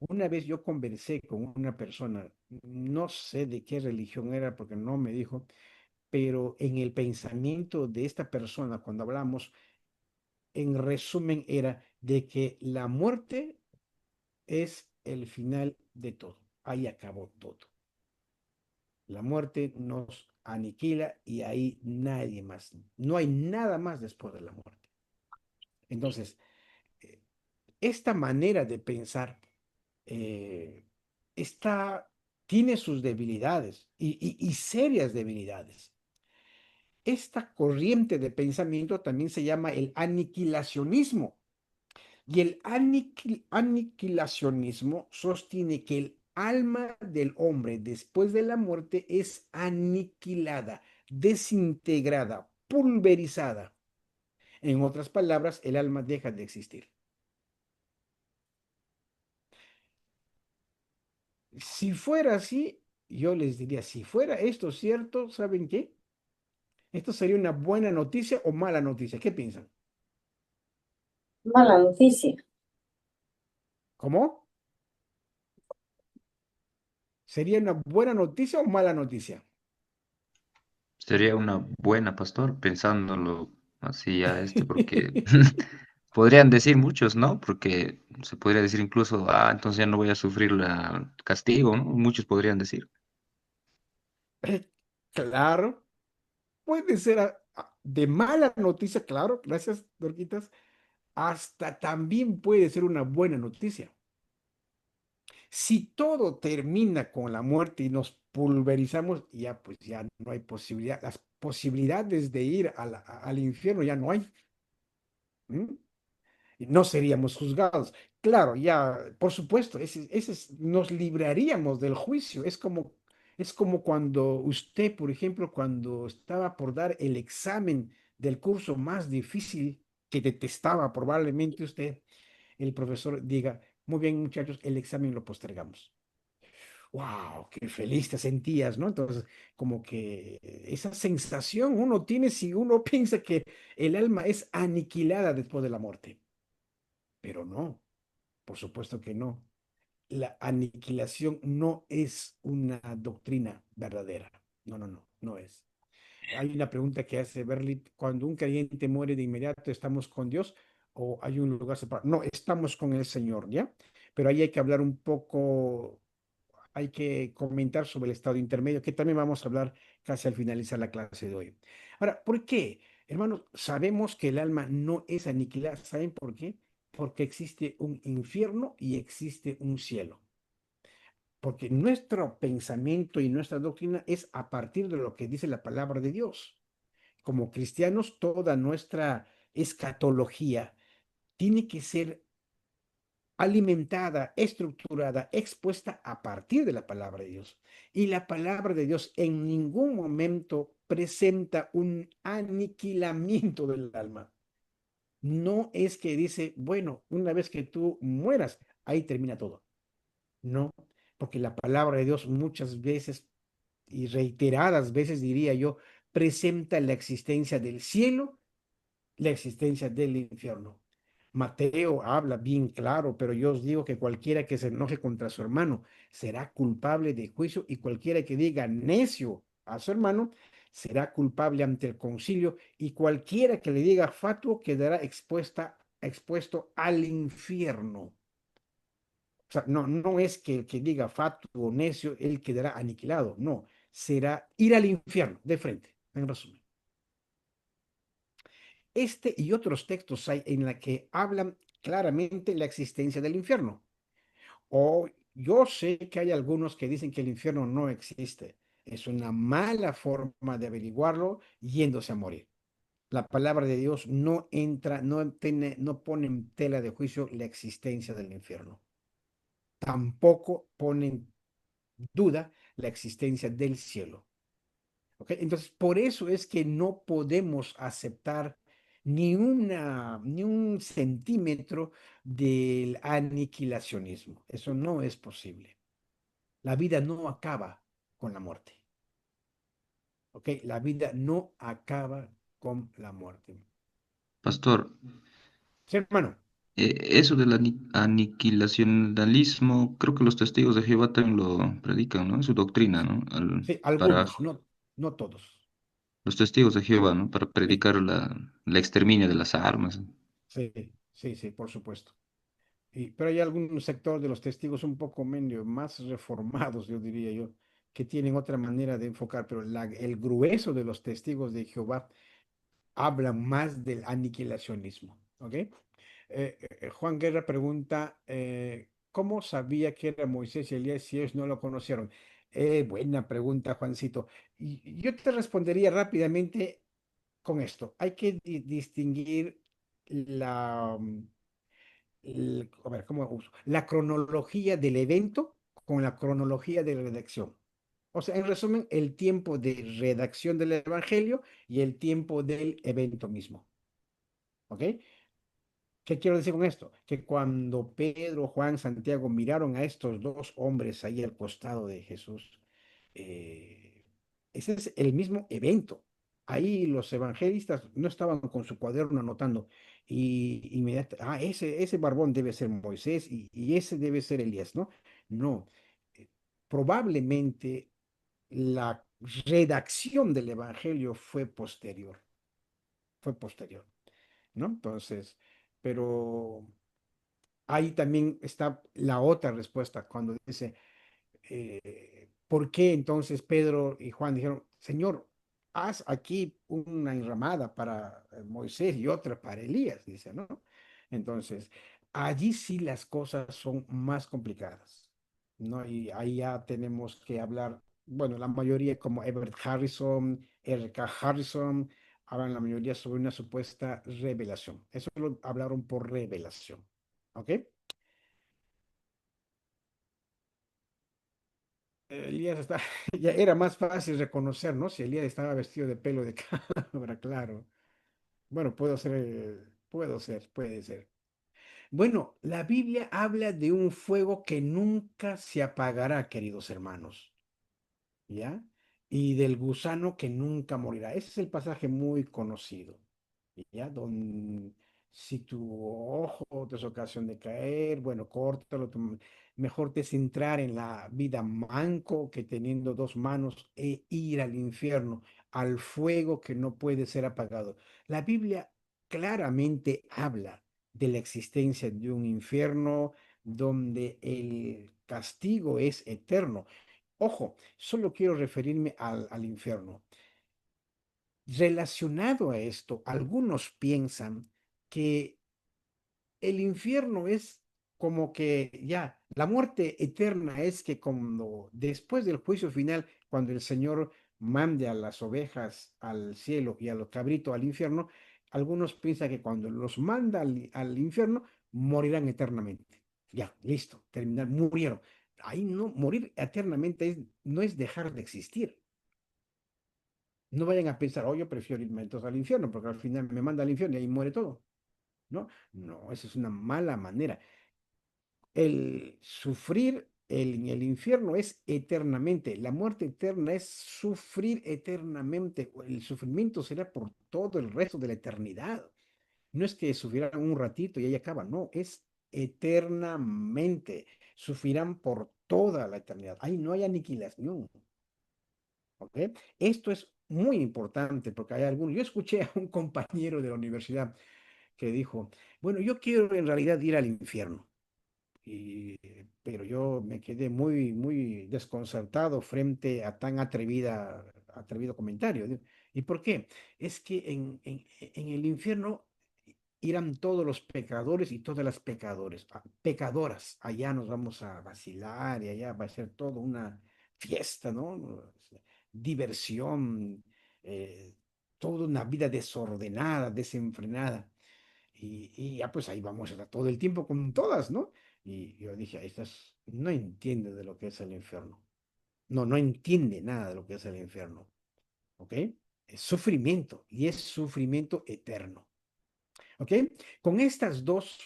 Una vez yo conversé con una persona, no sé de qué religión era porque no me dijo, pero en el pensamiento de esta persona, cuando hablamos, en resumen, era de que la muerte es el final de todo. Ahí acabó todo. La muerte nos aniquila y ahí nadie más. No hay nada más después de la muerte. Entonces, eh, esta manera de pensar eh, está, tiene sus debilidades y serias debilidades. Esta corriente de pensamiento también se llama el aniquilacionismo. Y el aniquilacionismo sostiene que el alma del hombre después de la muerte es aniquilada, desintegrada, pulverizada. En otras palabras, el alma deja de existir. Si fuera así, yo les diría, si fuera esto cierto, ¿saben qué? Esto sería una buena noticia o mala noticia. ¿Qué piensan? Mala noticia. ¿Cómo? ¿Sería una buena noticia o mala noticia? Sería una buena, pastor, pensándolo así ya porque podrían decir muchos, ¿no? Porque se podría decir incluso, ah, entonces ya no voy a sufrir la castigo, ¿no? Muchos podrían decir. Claro, puede ser de mala noticia, claro, gracias, Dorquitas, hasta también puede ser una buena noticia. Si todo termina con la muerte y nos pulverizamos, ya pues ya no hay posibilidad, las posibilidades de ir al infierno ya no hay. ¿M? Y no seríamos juzgados. Claro, ya, por supuesto, nos libraríamos del juicio. Es como cuando usted, por ejemplo, cuando estaba por dar el examen del curso más difícil que detestaba probablemente usted, el profesor diga, muy bien, muchachos, el examen lo postergamos. ¡Wow! ¡Qué feliz te sentías!, ¿no? Entonces, como que esa sensación uno tiene si uno piensa que el alma es aniquilada después de la muerte. Pero no, por supuesto que no. La aniquilación no es una doctrina verdadera. No, no, no, no es. Hay una pregunta que hace Berlit, cuando un creyente muere de inmediato, ¿estamos con Dios o hay un lugar separado? No, estamos con el Señor, ¿ya? Pero ahí hay que hablar un poco, hay que comentar sobre el estado intermedio, que también vamos a hablar casi al finalizar la clase de hoy. Ahora, ¿por qué? Hermanos, sabemos que el alma no es aniquilada. ¿Saben por qué? Porque existe un infierno y existe un cielo. Porque nuestro pensamiento y nuestra doctrina es a partir de lo que dice la palabra de Dios. Como cristianos, toda nuestra escatología tiene que ser alimentada, estructurada, expuesta a partir de la palabra de Dios. Y la palabra de Dios en ningún momento presenta un aniquilamiento del alma. No es que dice, bueno, una vez que tú mueras, ahí termina todo. No, porque la palabra de Dios muchas veces y reiteradas veces, diría yo, presenta la existencia del cielo, la existencia del infierno. Mateo habla bien claro, pero yo os digo que cualquiera que se enoje contra su hermano será culpable de juicio y cualquiera que diga necio a su hermano será culpable ante el concilio y cualquiera que le diga fatuo quedará expuesto al infierno. O sea, no, no es que el que diga fatuo o necio, él quedará aniquilado, no, será ir al infierno de frente, en resumen. Este y otros textos hay en la que hablan claramente la existencia del infierno. O yo sé que hay algunos que dicen que el infierno no existe. Es una mala forma de averiguarlo yéndose a morir. La palabra de Dios no entra, no pone en tela de juicio la existencia del infierno. Tampoco pone en duda la existencia del cielo. ¿Ok? Entonces, por eso es que no podemos aceptar ni un centímetro del aniquilacionismo. Eso no es posible. La vida no acaba con la muerte. ¿Ok? La vida no acaba con la muerte. Pastor, Sí, hermano. eso del aniquilacionalismo, creo que los testigos de Jehová también lo predican, ¿no? Es su doctrina, ¿no? Sí, Para algunos, no, no todos. los testigos de Jehová, ¿no? Para Sí, predicar la exterminio de las almas. sí, sí, sí, por supuesto. Pero hay algún sector de los testigos un poco medio más reformados, yo diría yo, que tienen otra manera de enfocar, pero el grueso de los testigos de Jehová hablan más del aniquilacionismo. ¿Ok? Juan Guerra pregunta, ¿cómo sabía que era Moisés y Elías si ellos no lo conocieron? Buena pregunta, Juancito. Y yo te respondería rápidamente con esto. Hay que distinguir la, a ver, ¿cómo uso? La cronología del evento con la cronología de redacción. O sea, en resumen, el tiempo de redacción del Evangelio y el tiempo del evento mismo. ¿Ok? ¿Qué quiero decir con esto? Que cuando Pedro, Juan, Santiago miraron a estos dos hombres ahí al costado de Jesús, eh, ese es el mismo evento. Ahí los evangelistas no estaban con su cuaderno anotando y ese barbón debe ser Moisés y ese debe ser Elías, ¿no? No. Eh, Probablemente la redacción del evangelio fue posterior, ¿no? Entonces, pero ahí también está la otra respuesta cuando dice, ¿por qué entonces Pedro y Juan dijeron, Señor, haz aquí una enramada para Moisés y otra para Elías? Dice, ¿no? Entonces, allí sí las cosas son más complicadas, ¿no? Y ahí ya tenemos que hablar, bueno, la mayoría como Everett Harrison, R.K. Harrison, hablan la mayoría sobre una supuesta revelación. Eso lo hablaron por revelación, ¿ok? Elías está, ya era más fácil reconocer, ¿no? Si Elías estaba vestido de pelo de cabra, claro. Bueno, puede ser. Bueno, la Biblia habla de un fuego que nunca se apagará, queridos hermanos. ¿Ya? Y del gusano que nunca morirá. Ese es el pasaje muy conocido, ¿ya? Si tu ojo te es ocasión de caer, bueno, córtalo, mejor te es entrar en la vida manco que teniendo dos manos e ir al infierno, al fuego que no puede ser apagado. La Biblia claramente habla de la existencia de un infierno donde el castigo es eterno. Ojo, solo quiero referirme al infierno. Relacionado a esto, algunos piensan que el infierno es como que ya, la muerte eterna es que cuando después del juicio final, cuando el Señor mande a las ovejas al cielo y a los cabritos al infierno, algunos piensan que cuando los manda al infierno, morirán eternamente. Ya, listo, terminar, murieron. Ahí no, morir eternamente no es dejar de existir. No vayan a pensar, oh, yo prefiero irme entonces al infierno, porque al final me manda al infierno y ahí muere todo. No, no, esa es una mala manera. El sufrir en el infierno es eternamente. La muerte eterna es sufrir eternamente. El sufrimiento será por todo el resto de la eternidad. No es que sufrirán un ratito y ahí acaba, no, es eternamente. Sufrirán por toda la eternidad. Ahí no hay aniquilación. ¿Ok? Esto es muy importante porque hay algunos. Yo escuché a un compañero de la universidad que dijo, bueno, yo quiero en realidad ir al infierno. Pero yo me quedé muy, muy desconcertado frente a tan atrevido comentario. Digo, ¿y por qué? Es que en el infierno irán todos los pecadores y todas las pecadoras. Allá nos vamos a vacilar y allá va a ser toda una fiesta, ¿no? Diversión, eh, toda una vida desordenada, desenfrenada. Y ya pues ahí vamos a estar todo el tiempo con todas, ¿no? Y yo dije, estas no entiende de lo que es el infierno. No, no entiende nada de lo que es el infierno, ¿ok? Es sufrimiento y es sufrimiento eterno, ¿ok? Con estas dos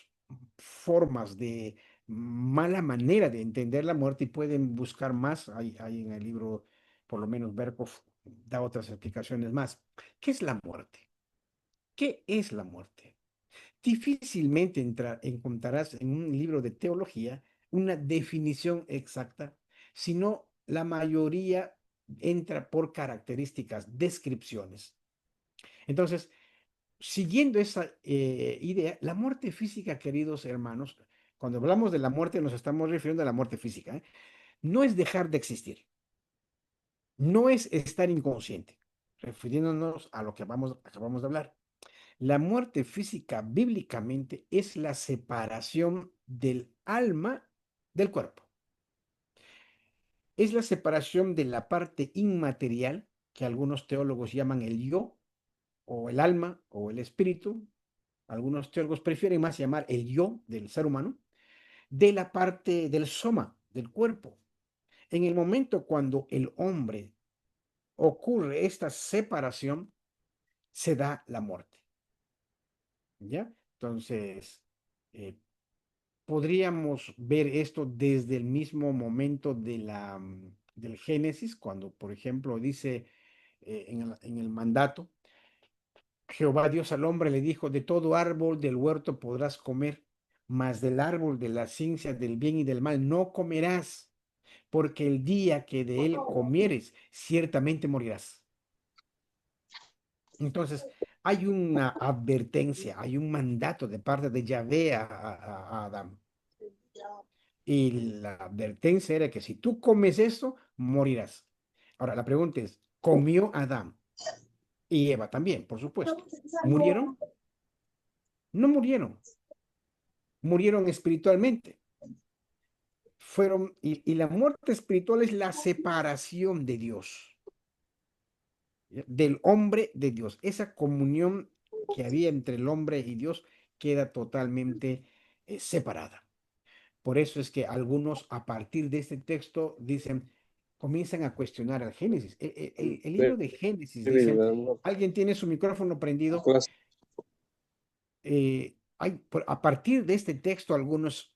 formas de mala manera de entender la muerte y pueden buscar más, hay en el libro, por lo menos Berkhoff da otras explicaciones más. ¿Qué es la muerte? ¿Qué es la muerte? Difícilmente encontrarás en un libro de teología una definición exacta, sino la mayoría entra por características, descripciones. Entonces, siguiendo esa idea, la muerte física, queridos hermanos, cuando hablamos de la muerte nos estamos refiriendo a la muerte física, ¿eh? No es dejar de existir, no es estar inconsciente, refiriéndonos a lo que acabamos de hablar. La muerte física bíblicamente es la separación del alma del cuerpo. Es la separación de la parte inmaterial, que algunos teólogos llaman el yo, o el alma, o el espíritu. Algunos teólogos prefieren más llamar el yo del ser humano, de la parte del soma, del cuerpo. En el momento cuando el hombre ocurre esta separación, se da la muerte. ¿Ya? Entonces, eh, podríamos ver esto desde el mismo momento del Génesis, cuando, por ejemplo, dice en el mandato, Jehová Dios al hombre le dijo, de todo árbol del huerto podrás comer, mas del árbol de la ciencia del bien y del mal no comerás, porque el día que de él comieres, ciertamente morirás. Entonces, hay una advertencia, hay un mandato de parte de Yahvé a Adán. Y la advertencia era que si tú comes eso, morirás. Ahora, la pregunta es, ¿comió Adán y Eva también, por supuesto? ¿Murieron? No murieron, murieron espiritualmente. Y la muerte espiritual es la separación de Dios, ¿ya? Del hombre de Dios. Esa comunión que había entre el hombre y Dios queda totalmente separada. Por eso es que algunos a partir de este texto dicen, comienzan a cuestionar al Génesis. El libro de Génesis, dicen, alguien tiene su micrófono prendido. A partir de este texto, algunos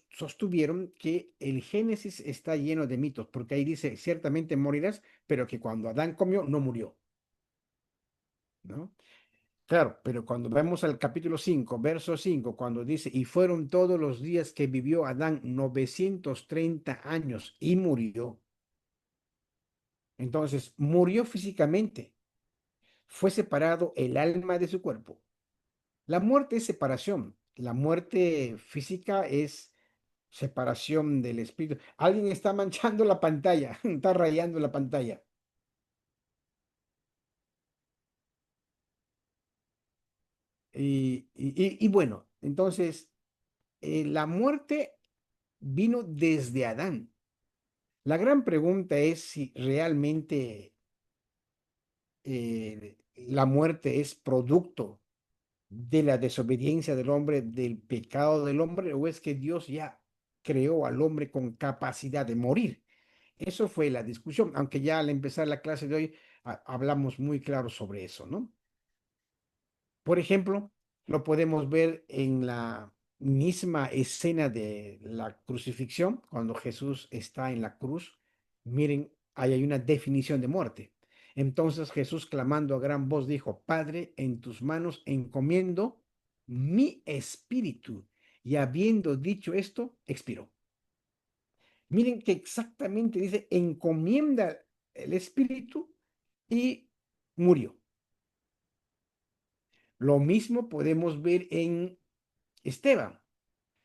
sostuvieron que el Génesis está lleno de mitos, porque ahí dice, ciertamente morirás, pero que cuando Adán comió, no murió, ¿no? Claro, pero cuando vemos al capítulo 5 verso 5 cuando dice, y fueron todos los días que vivió Adán 930 años y murió. Entonces, murió físicamente, fue separado el alma de su cuerpo. La muerte es separación, la muerte física es separación del espíritu. Alguien está manchando la pantalla, está rayando la pantalla. Y bueno, entonces, la muerte vino desde Adán. La gran pregunta es si realmente la muerte es producto de la desobediencia del hombre, del pecado del hombre, o es que Dios ya creó al hombre con capacidad de morir. Eso fue la discusión, aunque ya al empezar la clase de hoy hablamos muy claro sobre eso, ¿no? Por ejemplo, lo podemos ver en la misma escena de la crucifixión, cuando Jesús está en la cruz. Miren, ahí hay una definición de muerte. Entonces Jesús, clamando a gran voz, dijo, Padre, en tus manos encomiendo mi espíritu. Y habiendo dicho esto, expiró. Miren que exactamente dice, encomienda el espíritu y murió. Lo mismo podemos ver en Esteban.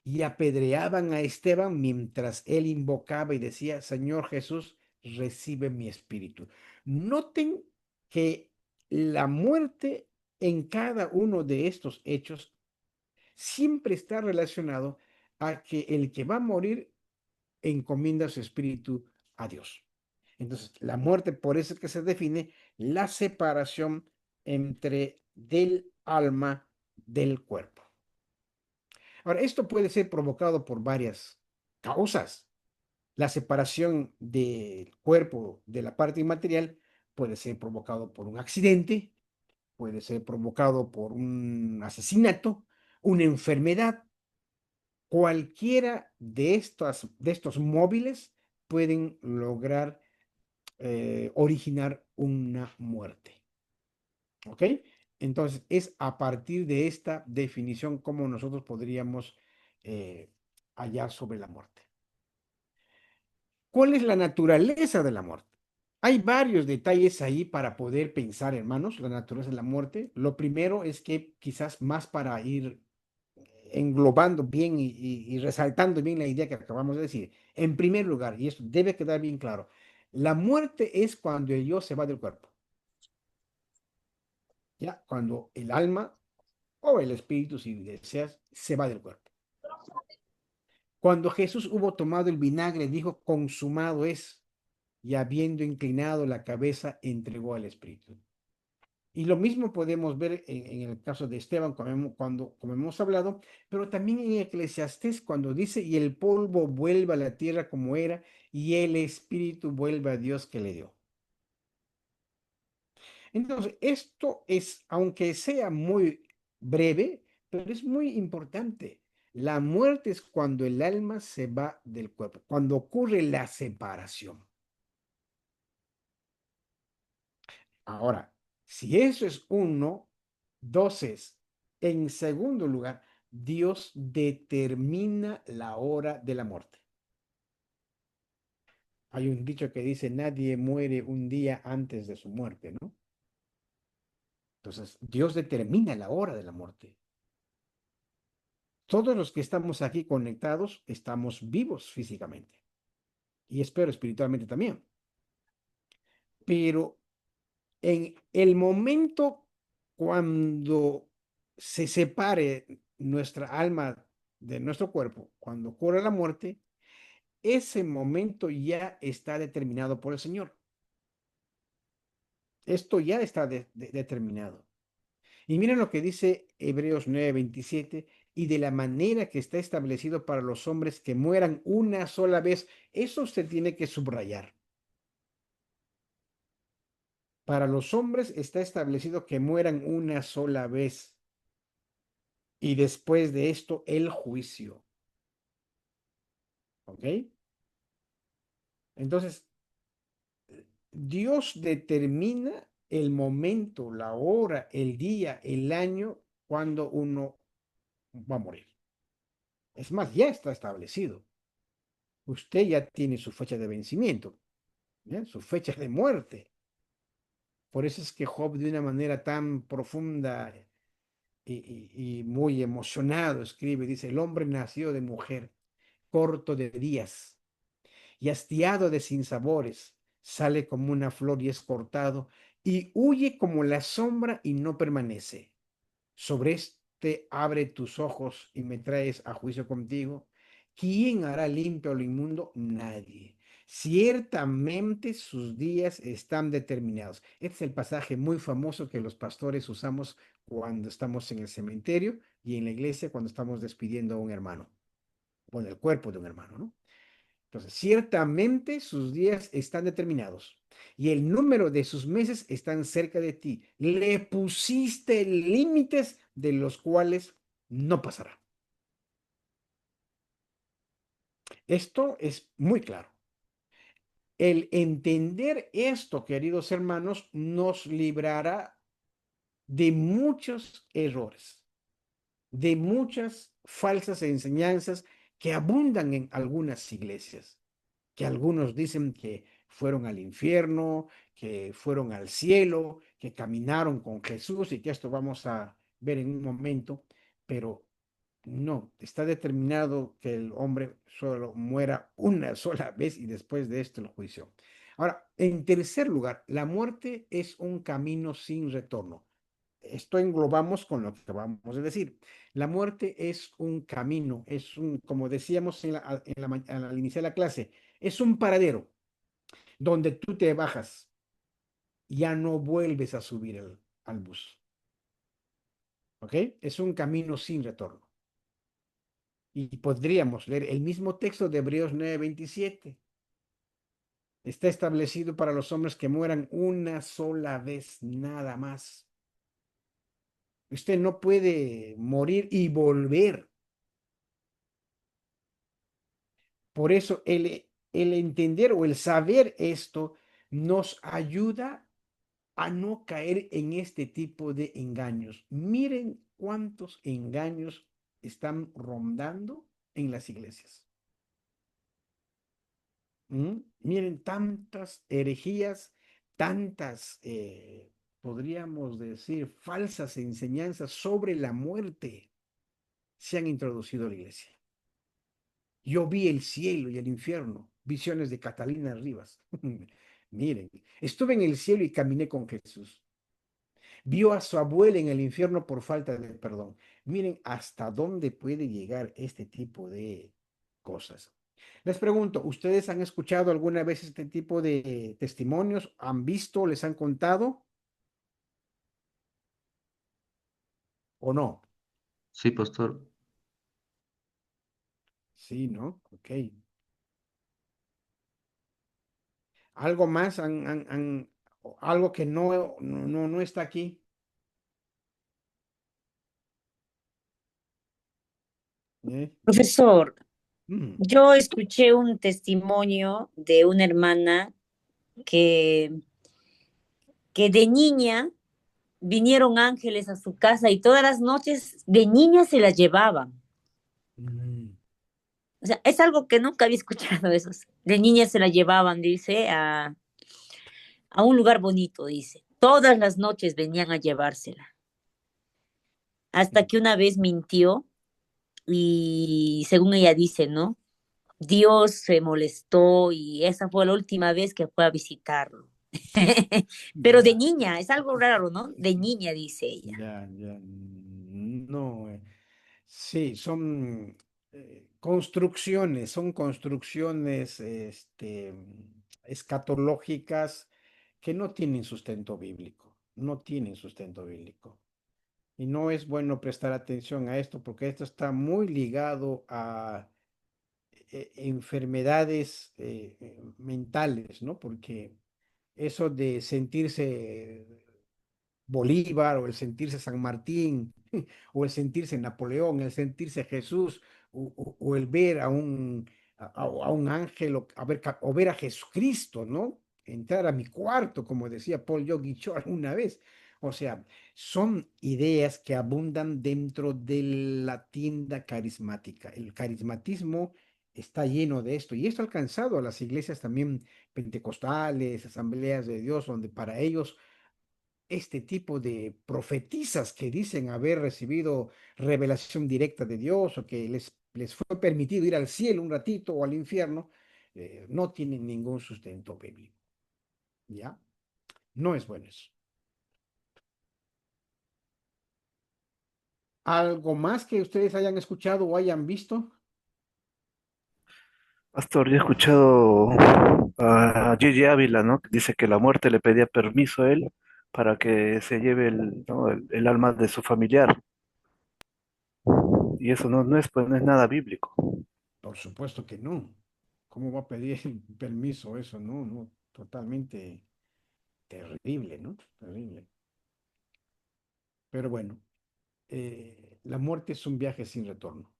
Y apedreaban a Esteban mientras él invocaba y decía, Señor Jesús, recibe mi espíritu. Noten que la muerte en cada uno de estos hechos siempre está relacionado a que el que va a morir encomienda su espíritu a Dios. Entonces, la muerte, por eso es que se define la separación entre del alma del cuerpo. Ahora, esto puede ser provocado por varias causas. La separación del cuerpo de la parte inmaterial puede ser provocado por un accidente, puede ser provocado por un asesinato, una enfermedad. Cualquiera de estos móviles pueden lograr originar una muerte. ¿Ok? Entonces, es a partir de esta definición como nosotros podríamos eh, hallar sobre la muerte. ¿Cuál es la naturaleza de la muerte? Hay varios detalles ahí para poder pensar, hermanos, la naturaleza de la muerte. Lo primero es que quizás más para ir englobando bien y resaltando bien la idea que acabamos de decir. En primer lugar, y esto debe quedar bien claro, la muerte es cuando el yo se va del cuerpo, ¿ya? Cuando el alma o el espíritu, si deseas, se va del cuerpo. Cuando Jesús hubo tomado el vinagre, dijo, consumado es, y habiendo inclinado la cabeza, entregó al espíritu. Y lo mismo podemos ver en el caso de Esteban, como hemos hablado, pero también en Eclesiastés, cuando dice, y el polvo vuelve a la tierra como era, y el espíritu vuelve a Dios que le dio. Entonces, esto es, aunque sea muy breve, pero es muy importante. La muerte es cuando el alma se va del cuerpo, cuando ocurre la separación. Ahora, si eso es uno, dos es, en segundo lugar, Dios determina la hora de la muerte. Hay un dicho que dice, nadie muere un día antes de su muerte, ¿no? Entonces, Dios determina la hora de la muerte. Todos los que estamos aquí conectados estamos vivos físicamente y espero espiritualmente también. Pero en el momento cuando se separe nuestra alma de nuestro cuerpo, cuando ocurre la muerte, ese momento ya está determinado por el Señor. Esto ya está determinado. Y miren lo que dice Hebreos 9:27, y de la manera que está establecido para los hombres que mueran una sola vez. Eso usted tiene que subrayar. Para los hombres está establecido que mueran una sola vez. Y después de esto, el juicio. ¿Ok? Entonces, Dios determina el momento, la hora, el día, el año, cuando uno va a morir. Es más, ya está establecido. Usted ya tiene su fecha de vencimiento, ¿ya? Su fecha de muerte. Por eso es que Job, de una manera tan profunda y muy emocionado, escribe, dice, el hombre nació de mujer, corto de días y hastiado de sinsabores, sale como una flor y es cortado, y huye como la sombra y no permanece. Sobre este abre tus ojos y me traes a juicio contigo. ¿Quién hará limpio lo inmundo? Nadie. Ciertamente sus días están determinados. Este es el pasaje muy famoso que los pastores usamos cuando estamos en el cementerio y en la iglesia cuando estamos despidiendo a un hermano, o en el cuerpo de un hermano, ¿no? Entonces, ciertamente sus días están determinados y el número de sus meses están cerca de ti. Le pusiste límites de los cuales no pasará. Esto es muy claro. El entender esto, queridos hermanos, nos librará de muchos errores, de muchas falsas enseñanzas que abundan en algunas iglesias, que algunos dicen que fueron al infierno, que fueron al cielo, que caminaron con Jesús y que esto vamos a ver en un momento, pero no, está determinado que el hombre solo muera una sola vez y después de esto el juicio. Ahora, en tercer lugar, la muerte es un camino sin retorno. Esto englobamos con lo que vamos a decir. La muerte es un camino, es un, como decíamos al iniciar la clase, es un paradero donde tú te bajas, ya no vuelves a subir al bus. ¿Ok? Es un camino sin retorno. Y podríamos leer el mismo texto de Hebreos 9:27. Está establecido para los hombres que mueran una sola vez, nada más. Usted no puede morir y volver. Por eso el entender o el saber esto nos ayuda a no caer en este tipo de engaños. Miren cuántos engaños están rondando en las iglesias. Miren tantas herejías, tantas, podríamos decir, falsas enseñanzas sobre la muerte se han introducido a la iglesia. Yo vi el cielo y el infierno, visiones de Catalina Rivas. Miren, estuve en el cielo y caminé con Jesús. Vio a su abuela en el infierno por falta de perdón. Miren hasta dónde puede llegar este tipo de cosas. Les pregunto, ¿ustedes han escuchado alguna vez este tipo de testimonios? ¿Han visto, les han contado o no? Sí, pastor. Sí, ¿no? Ok. ¿Algo más? Algo que no está aquí? ¿Eh? Profesor, Mm, yo escuché un testimonio de una hermana que, que de niña vinieron ángeles a su casa y todas las noches de niña se las llevaban. mm, O sea, es algo que nunca había escuchado eso. De niña se la llevaban, dice, a un lugar bonito, dice. Todas las noches venían a llevársela. Hasta mm, que una vez mintió y según ella dice, ¿no? Dios se molestó y esa fue la última vez que fue a visitarlo. Pero de ya. niña, es algo raro, ¿no? De niña, dice ella. Ya, ya, no. Sí, son construcciones escatológicas que no tienen sustento bíblico, no tienen sustento bíblico. Y no es bueno prestar atención a esto porque esto está muy ligado a enfermedades mentales, ¿no? Porque eso de sentirse Bolívar o el sentirse San Martín o el sentirse Napoleón, el sentirse Jesús o el ver a un ángel o ver a Jesucristo, ¿no? Entrar a mi cuarto, como decía Paul Yogi Cho alguna vez. O sea, son ideas que abundan dentro de la tienda carismática. El carismatismo está lleno de esto y esto ha alcanzado a las iglesias también pentecostales, asambleas de Dios, donde para ellos este tipo de profetisas que dicen haber recibido revelación directa de Dios o que les fue permitido ir al cielo un ratito o al infierno, no tienen ningún sustento bíblico. ¿Ya? No es bueno eso. ¿Algo más que ustedes hayan escuchado o hayan visto? Pastor, yo he escuchado a Gigi Ávila, ¿no? Que dice que la muerte le pedía permiso a él para que se lleve ¿no? el alma de su familiar. Y eso no es, pues, no es nada bíblico. Por supuesto que no. ¿Cómo va a pedir permiso eso? No, no, totalmente terrible, ¿no? Terrible. Pero bueno, la muerte es un viaje sin retorno.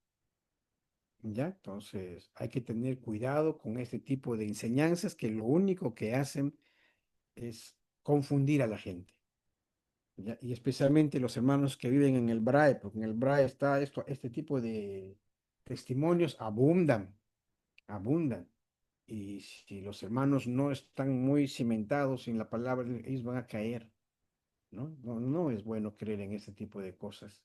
¿Ya? Entonces hay que tener cuidado con este tipo de enseñanzas que lo único que hacen es confundir a la gente. ¿Ya? Y especialmente los hermanos que viven en el BRAE, porque en el BRAE está esto, este tipo de testimonios abundan, abundan. Y si los hermanos no están muy cimentados en la palabra, ellos van a caer, ¿no? No, no es bueno creer en este tipo de cosas.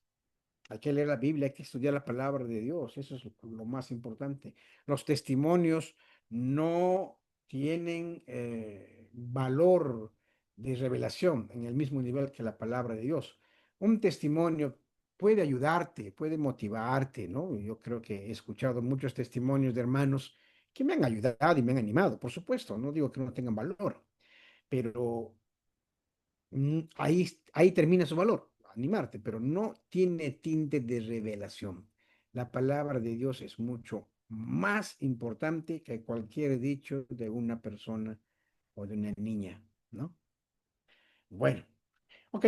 Hay que leer la Biblia, hay que estudiar la palabra de Dios, eso es lo más importante. Los testimonios no tienen valor de revelación en el mismo nivel que la palabra de Dios. Un testimonio puede ayudarte, puede motivarte, ¿no? Yo creo que he escuchado muchos testimonios de hermanos que me han ayudado y me han animado, por supuesto, no digo que no tengan valor, pero ahí termina su valor, animarte, pero no tiene tinte de revelación. La palabra de Dios es mucho más importante que cualquier dicho de una persona o de una niña, ¿no? Bueno, ok.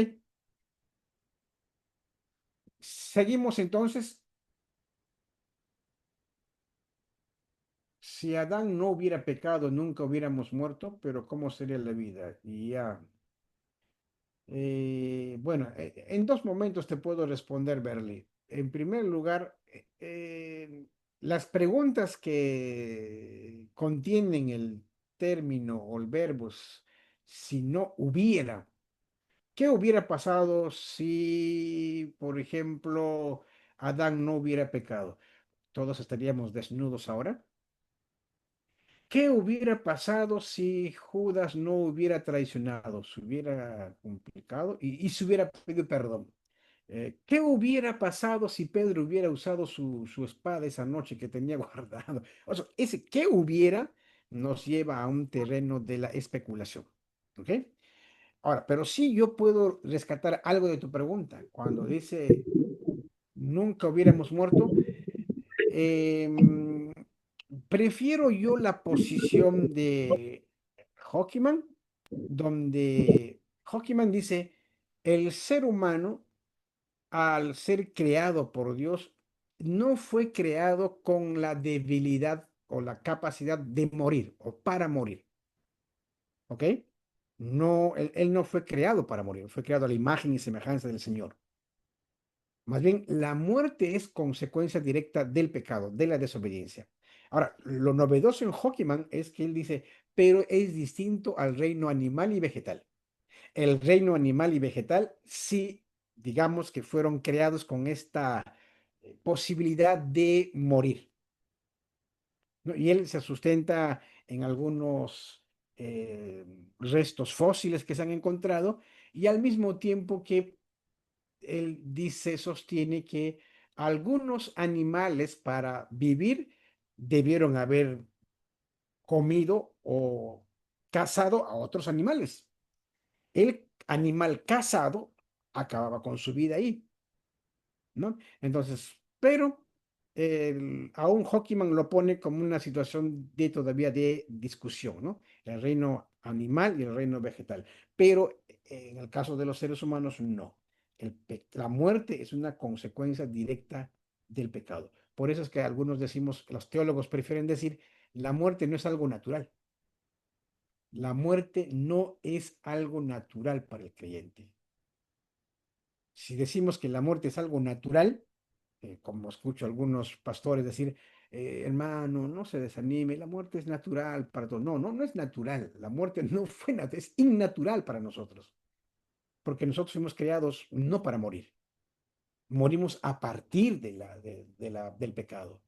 Seguimos entonces. Si Adán no hubiera pecado, nunca hubiéramos muerto, pero ¿cómo sería la vida? Y ya Bueno, en dos momentos te puedo responder, Berly. En primer lugar, las preguntas que contienen el término o el verbo si no hubiera, ¿qué hubiera pasado si, por ejemplo, Adán no hubiera pecado? ¿Todos estaríamos desnudos ahora? ¿Qué hubiera pasado si Judas no hubiera traicionado? Se hubiera complicado y se hubiera pedido perdón. ¿Qué hubiera pasado si Pedro hubiera usado su espada esa noche que tenía guardado? O sea, ese qué hubiera nos lleva a un terreno de la especulación. ¿Ok? Ahora, pero sí yo puedo rescatar algo de tu pregunta. Cuando dice nunca hubiéramos muerto, em, prefiero yo la posición de Hockeyman, donde Hockeyman dice, el ser humano, al ser creado por Dios, no fue creado con la debilidad o la capacidad de morir o para morir, ¿ok? No, él no fue creado para morir, fue creado a la imagen y semejanza del Señor. Más bien, la muerte es consecuencia directa del pecado, de la desobediencia. Ahora, lo novedoso en Hockeyman es que él dice, pero es distinto al reino animal y vegetal. El reino animal y vegetal sí, digamos que fueron creados con esta posibilidad de morir, ¿no? Y él se sustenta en algunos restos fósiles que se han encontrado y al mismo tiempo que él dice, sostiene que algunos animales para vivir debieron haber comido o cazado a otros animales. El animal cazado acababa con su vida ahí, ¿no? Entonces, pero aún Hockeyman lo pone como una situación de todavía de discusión, ¿no? El reino animal y el reino vegetal. Pero en el caso de los seres humanos, no. La muerte es una consecuencia directa del pecado. Por eso es que algunos decimos, los teólogos prefieren decir, la muerte no es algo natural. La muerte no es algo natural para el creyente. Si decimos que la muerte es algo natural, como escucho a algunos pastores decir, hermano, no se desanime, la muerte es natural para todos. No, no, no es natural. La muerte no fue natural, es innatural para nosotros, porque nosotros fuimos creados no para morir. Morimos a partir del pecado.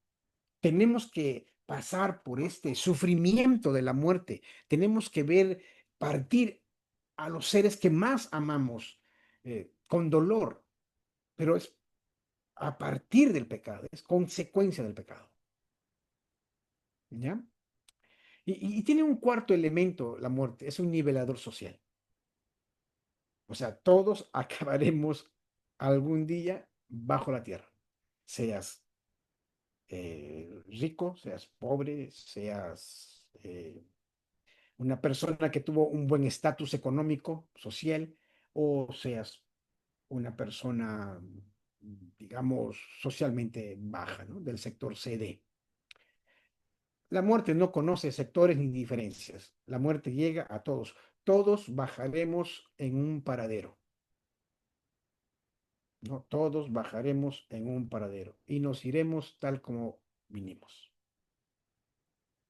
Tenemos que pasar por este sufrimiento de la muerte. Tenemos que ver partir a los seres que más amamos con dolor, pero es a partir del pecado, es consecuencia del pecado. ¿Ya? Y tiene un cuarto elemento, la muerte, es un nivelador social. O sea, todos acabaremos algún día bajo la tierra, seas rico, seas pobre, seas una persona que tuvo un buen estatus económico, social, o seas una persona, digamos, socialmente baja, ¿no? Del sector CD. La muerte no conoce sectores ni diferencias. La muerte llega a todos. Todos bajaremos en un paradero. ¿No? Todos bajaremos en un paradero y nos iremos tal como vinimos.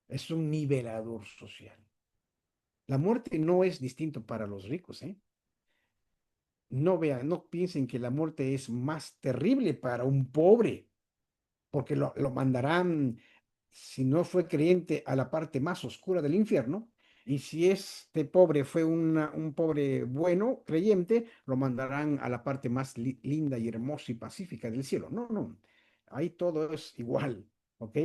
Es un nivelador social. La muerte no es distinto para los ricos, ¿eh? No vean, no piensen que la muerte es más terrible para un pobre, porque lo mandarán, si no fue creyente, a la parte más oscura del infierno. Y si este pobre fue un pobre bueno, creyente, lo mandarán a la parte más linda y hermosa y pacífica del cielo. No, no, ahí todo es igual, ¿ok?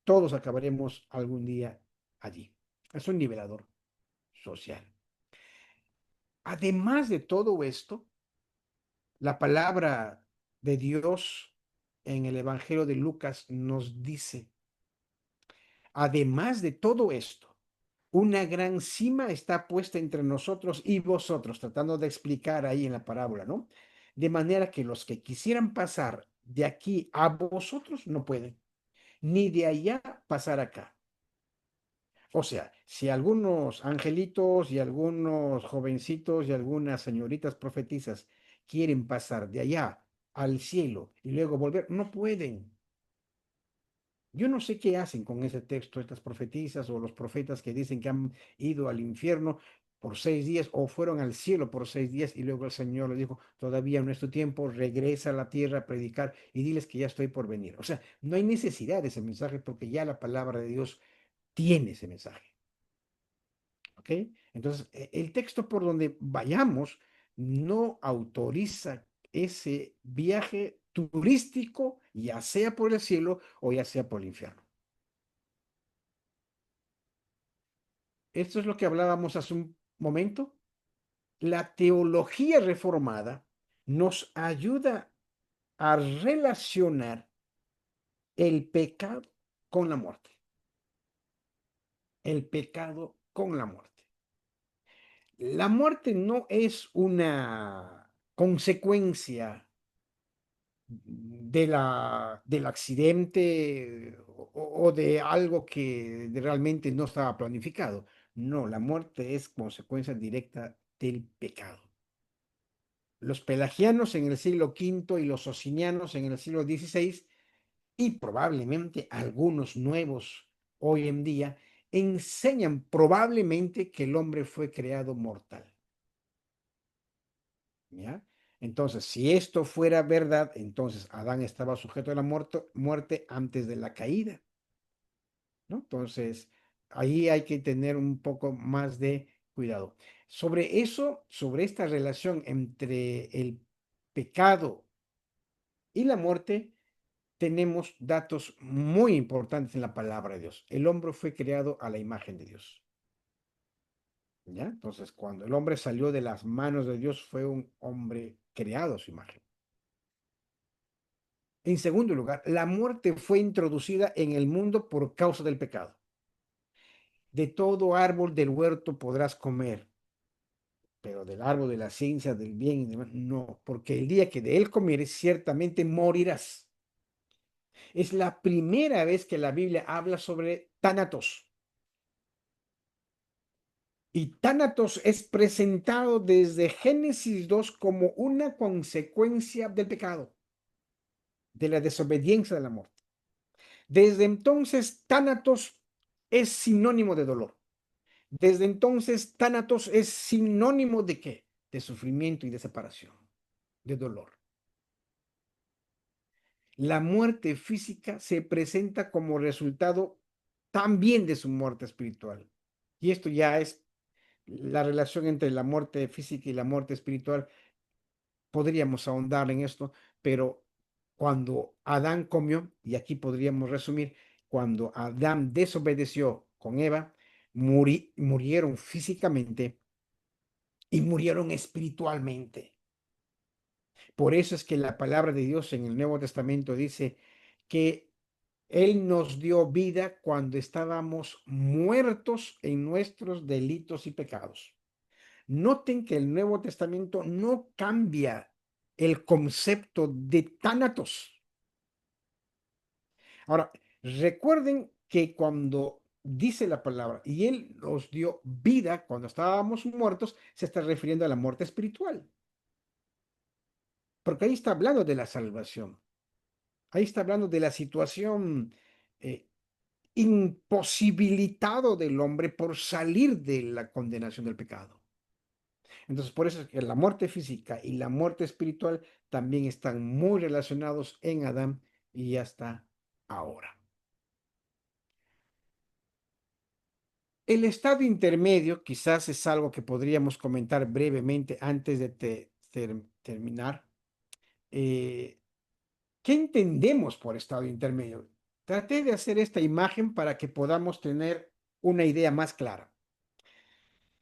Todos acabaremos algún día allí. Es un nivelador social. Además de todo esto, la palabra de Dios en el Evangelio de Lucas nos dice, además de todo esto, una gran cima está puesta entre nosotros y vosotros, tratando de explicar ahí en la parábola, ¿no? De manera que los que quisieran pasar de aquí a vosotros no pueden, ni de allá pasar acá. O sea, si algunos angelitos y algunos jovencitos y algunas señoritas profetizas quieren pasar de allá al cielo y luego volver, no pueden. Yo no sé qué hacen con ese texto estas profetisas o los profetas que dicen que han ido al infierno por 6 días o fueron al cielo por 6 días y luego el Señor les dijo, todavía no es tu tiempo, regresa a la tierra a predicar y diles que ya estoy por venir. O sea, no hay necesidad de ese mensaje porque ya la palabra de Dios tiene ese mensaje. ¿Ok? Entonces, el texto por donde vayamos no autoriza ese viaje turístico, ya sea por el cielo o ya sea por el infierno. Esto es lo que hablábamos hace un momento. La teología reformada nos ayuda a relacionar el pecado con la muerte. El pecado con la muerte. La muerte no es una consecuencia del accidente o de algo que realmente no estaba planificado. No, la muerte es consecuencia directa del pecado. Los pelagianos en el siglo V y los socinianos en el siglo XVI y probablemente algunos nuevos hoy en día enseñan probablemente que el hombre fue creado mortal. ¿Ya? Entonces, si esto fuera verdad, entonces Adán estaba sujeto a la muerte antes de la caída, ¿no? Entonces, ahí hay que tener un poco más de cuidado. Sobre eso, sobre esta relación entre el pecado y la muerte, tenemos datos muy importantes en la palabra de Dios. El hombre fue creado a la imagen de Dios. ¿Ya? Entonces, cuando el hombre salió de las manos de Dios, fue un hombre creado a su imagen. En segundo lugar, la muerte fue introducida en el mundo por causa del pecado. De todo árbol del huerto podrás comer, pero del árbol de la ciencia del bien y demás, no, porque el día que de él comieres, ciertamente morirás. Es la primera vez que la Biblia habla sobre tánatos. Y tánatos es presentado desde Génesis 2 como una consecuencia del pecado, de la desobediencia del amor. Desde entonces, tánatos es sinónimo de dolor. Desde entonces, tánatos es sinónimo de qué? De sufrimiento y de separación, de dolor. La muerte física se presenta como resultado también de su muerte espiritual. Y esto ya es la relación entre la muerte física y la muerte espiritual. Podríamos ahondar en esto, pero cuando Adán comió, y aquí podríamos resumir, cuando Adán desobedeció con Eva, murieron físicamente y murieron espiritualmente. Por eso es que la palabra de Dios en el Nuevo Testamento dice que Él nos dio vida cuando estábamos muertos en nuestros delitos y pecados. Noten que el Nuevo Testamento no cambia el concepto de tánatos. Ahora, recuerden que cuando dice la palabra y Él nos dio vida cuando estábamos muertos, se está refiriendo a la muerte espiritual. Porque ahí está hablando de la salvación. Ahí está hablando de la situación eh, imposibilitado del hombre por salir de la condenación del pecado. Entonces, por eso es que la muerte física y la muerte espiritual también están muy relacionados en Adán y hasta ahora. El estado intermedio quizás es algo que podríamos comentar brevemente antes de terminar. Eh, ¿Qué entendemos por estado intermedio? Traté de hacer esta imagen para que podamos tener una idea más clara.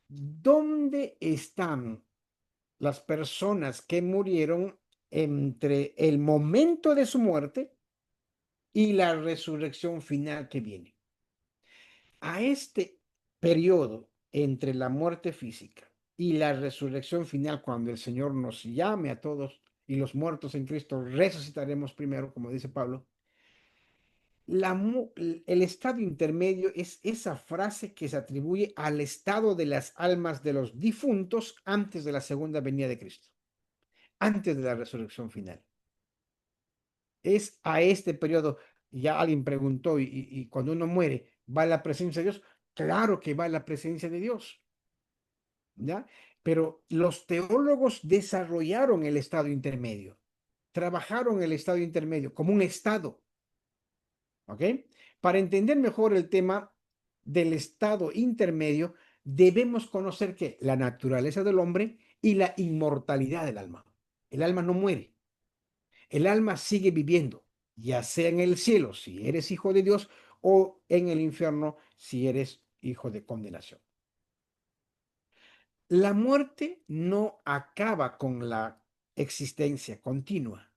¿Dónde están las personas que murieron entre el momento de su muerte y la resurrección final que viene? A este periodo entre la muerte física y la resurrección final, cuando el Señor nos llame a todos y los muertos en Cristo resucitaremos primero, como dice Pablo, El estado intermedio es esa frase que se atribuye al estado de las almas de los difuntos antes de la segunda venida de Cristo, antes de la resurrección final. Es a este periodo, ya alguien preguntó, y cuando uno muere, ¿va a la presencia de Dios? Claro que va a la presencia de Dios, ¿ya? Pero los teólogos desarrollaron el estado intermedio, trabajaron el estado intermedio como un estado, ¿ok? Para entender mejor el tema del estado intermedio, debemos conocer que la naturaleza del hombre y la inmortalidad del alma. El alma no muere, el alma sigue viviendo, ya sea en el cielo si eres hijo de Dios o en el infierno si eres hijo de condenación. La muerte no acaba con la existencia continua.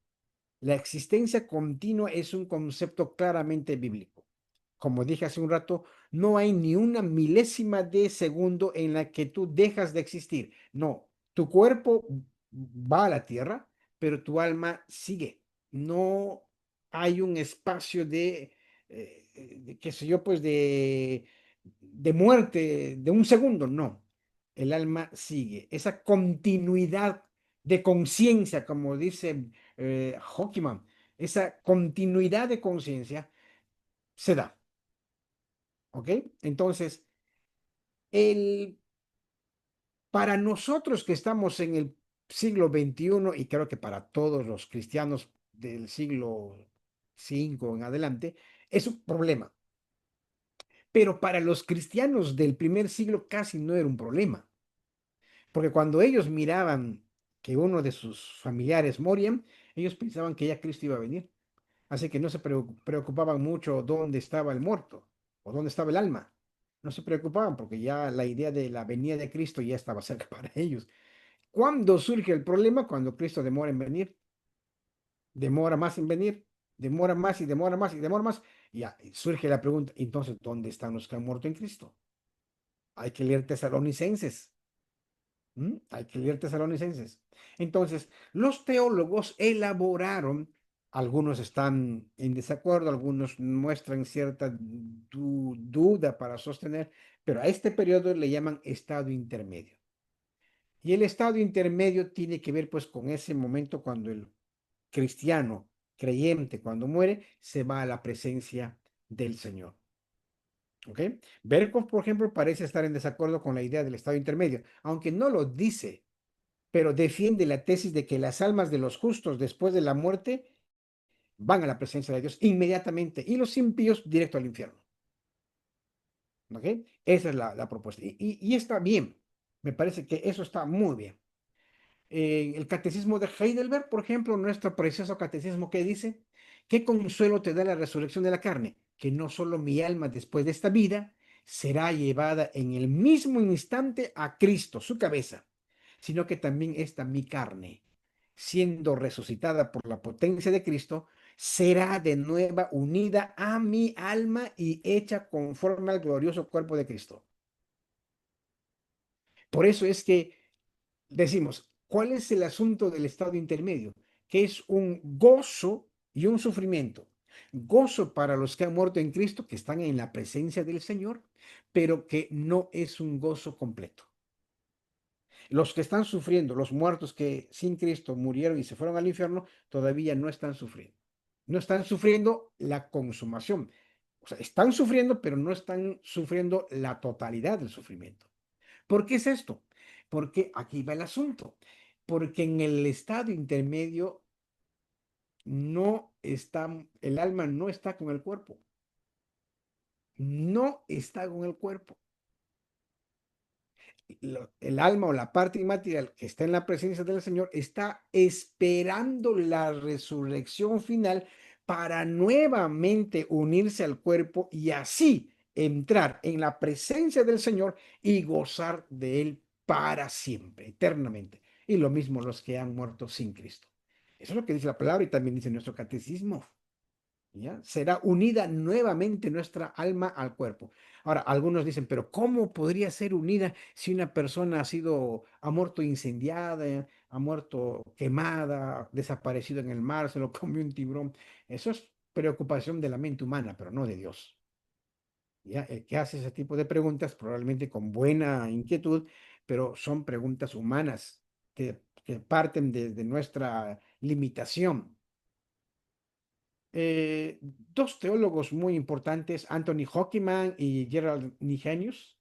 La existencia continua es un concepto claramente bíblico. Como dije hace un rato, no hay ni una milésima de segundo en la que tú dejas de existir. No, tu cuerpo va a la tierra, pero tu alma sigue. No hay un espacio qué sé yo, pues de muerte de un segundo, no. El alma sigue. Esa continuidad de conciencia, como dice Hawkman, esa continuidad de conciencia se da. ¿Ok? Entonces, el, para nosotros que estamos en el siglo XXI, y creo que para todos los cristianos del siglo V en adelante, es un problema. Pero para los cristianos del primer siglo casi no era un problema. Porque cuando ellos miraban que uno de sus familiares morían, ellos pensaban que ya Cristo iba a venir. Así que no se preocupaban mucho dónde estaba el muerto o dónde estaba el alma. No se preocupaban porque ya la idea de la venida de Cristo ya estaba cerca para ellos. ¿Cuándo surge el problema? Cuando Cristo demora en venir, demora más en venir, demora más y demora más y demora más. Y ya surge la pregunta, entonces, ¿dónde están los que han muerto en Cristo? Hay que leer Tesalonicenses. Hay que leer Tesalonicenses. Entonces, los teólogos elaboraron, algunos están en desacuerdo, algunos muestran cierta duda para sostener, pero a este periodo le llaman estado intermedio. Y el estado intermedio tiene que ver pues con ese momento cuando el cristiano creyente, cuando muere, se va a la presencia del Señor. ¿Ok? Berkov, por ejemplo, parece estar en desacuerdo con la idea del estado intermedio, aunque no lo dice, pero defiende la tesis de que las almas de los justos después de la muerte van a la presencia de Dios inmediatamente y los impíos directo al infierno. ¿Ok? Esa es la propuesta. Y está bien. Me parece que eso está muy bien. El catecismo de Heidelberg, por ejemplo, nuestro precioso catecismo que dice, ¿qué consuelo te da la resurrección de la carne? Que no solo mi alma después de esta vida será llevada en el mismo instante a Cristo, su cabeza, sino que también esta mi carne, siendo resucitada por la potencia de Cristo, será de nueva unida a mi alma y hecha conforme al glorioso cuerpo de Cristo. Por eso es que decimos, ¿cuál es el asunto del estado intermedio? Que es un gozo y un sufrimiento. Gozo para los que han muerto en Cristo, que están en la presencia del Señor, pero que no es un gozo completo. Los que están sufriendo, los muertos que sin Cristo murieron y se fueron al infierno, todavía no están sufriendo. No están sufriendo la consumación. O sea, están sufriendo, pero no están sufriendo la totalidad del sufrimiento. ¿Por qué es esto? Porque aquí va el asunto. Porque en el estado intermedio no está, el alma no está con el cuerpo. No está con el cuerpo. El alma o la parte inmaterial que está en la presencia del Señor está esperando la resurrección final para nuevamente unirse al cuerpo y así entrar en la presencia del Señor y gozar de Él para siempre, eternamente. Y lo mismo los que han muerto sin Cristo. Eso es lo que dice la palabra y también dice nuestro catecismo. ¿Ya? Será unida nuevamente nuestra alma al cuerpo. Ahora, algunos dicen, pero ¿cómo podría ser unida si una persona ha muerto incendiada, ha muerto quemada, desaparecido en el mar, se lo comió un tiburón? Eso es preocupación de la mente humana, pero no de Dios. ¿Ya? El que hace ese tipo de preguntas, probablemente con buena inquietud, pero son preguntas humanas que parten de nuestra limitación. Dos teólogos muy importantes, Anthony Hockenman y Gerald Nigenius,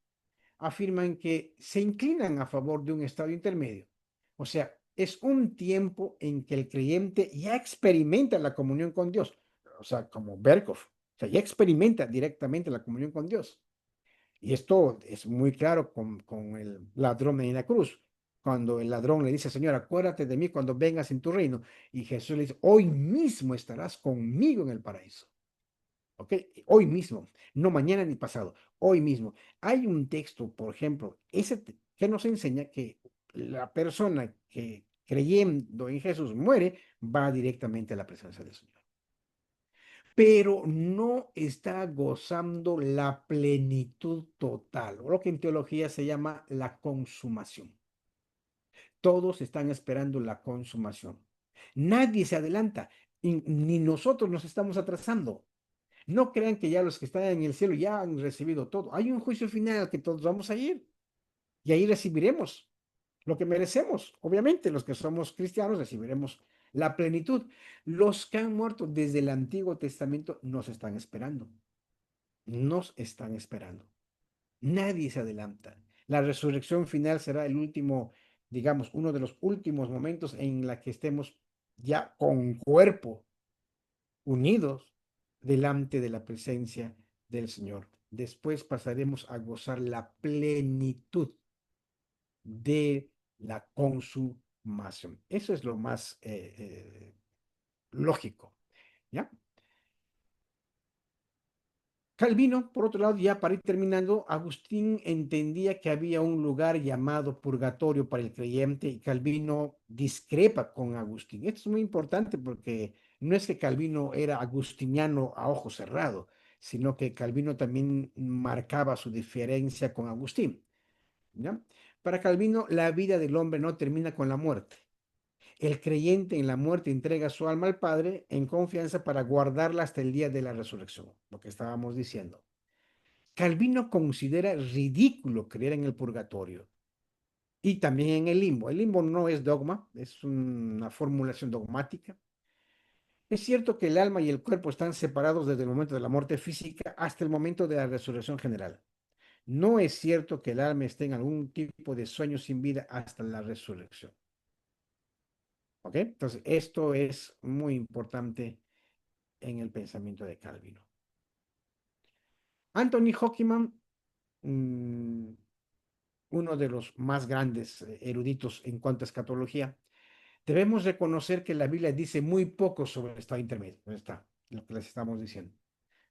afirman que se inclinan a favor de un estado intermedio. O sea, es un tiempo en que el creyente ya experimenta la comunión con Dios. O sea, como Berkhoff, o sea, ya experimenta directamente la comunión con Dios. Y esto es muy claro con el ladrón en la cruz. Cuando el ladrón le dice, Señor, acuérdate de mí cuando vengas en tu reino. Y Jesús le dice, hoy mismo estarás conmigo en el paraíso. ¿Ok? Hoy mismo, no mañana ni pasado, hoy mismo. Hay un texto, por ejemplo, que nos enseña que la persona que creyendo en Jesús muere, va directamente a la presencia del Señor. Pero no está gozando la plenitud total, o lo que en teología se llama la consumación. Todos están esperando la consumación. Nadie se adelanta, ni nosotros nos estamos atrasando. No crean que ya los que están en el cielo ya han recibido todo. Hay un juicio final que todos vamos a ir y ahí recibiremos lo que merecemos. Obviamente, los que somos cristianos recibiremos la plenitud. Los que han muerto desde el Antiguo Testamento nos están esperando. Nos están esperando. Nadie se adelanta. La resurrección final será el último, digamos, uno de los últimos momentos en la que estemos ya con cuerpo unidos delante de la presencia del Señor. Después pasaremos a gozar la plenitud de la consumación. Eso es lo más lógico, ¿ya? Calvino, por otro lado, ya para ir terminando, Agustín entendía que había un lugar llamado purgatorio para el creyente y Calvino discrepa con Agustín. Esto es muy importante porque no es que Calvino era agustiniano a ojo cerrado, sino que Calvino también marcaba su diferencia con Agustín, ¿ya? Para Calvino, la vida del hombre no termina con la muerte. El creyente en la muerte entrega su alma al Padre en confianza para guardarla hasta el día de la resurrección, lo que estábamos diciendo. Calvino considera ridículo creer en el purgatorio y también en el limbo. El limbo no es dogma, es una formulación dogmática. Es cierto que el alma y el cuerpo están separados desde el momento de la muerte física hasta el momento de la resurrección general. No es cierto que el alma esté en algún tipo de sueño sin vida hasta la resurrección. ¿Ok? Entonces, esto es muy importante en el pensamiento de Calvino. Anthony Hockenman, mmm, uno de los más grandes eruditos en cuanto a escatología, debemos reconocer que la Biblia dice muy poco sobre el estado intermedio. No está lo que les estamos diciendo.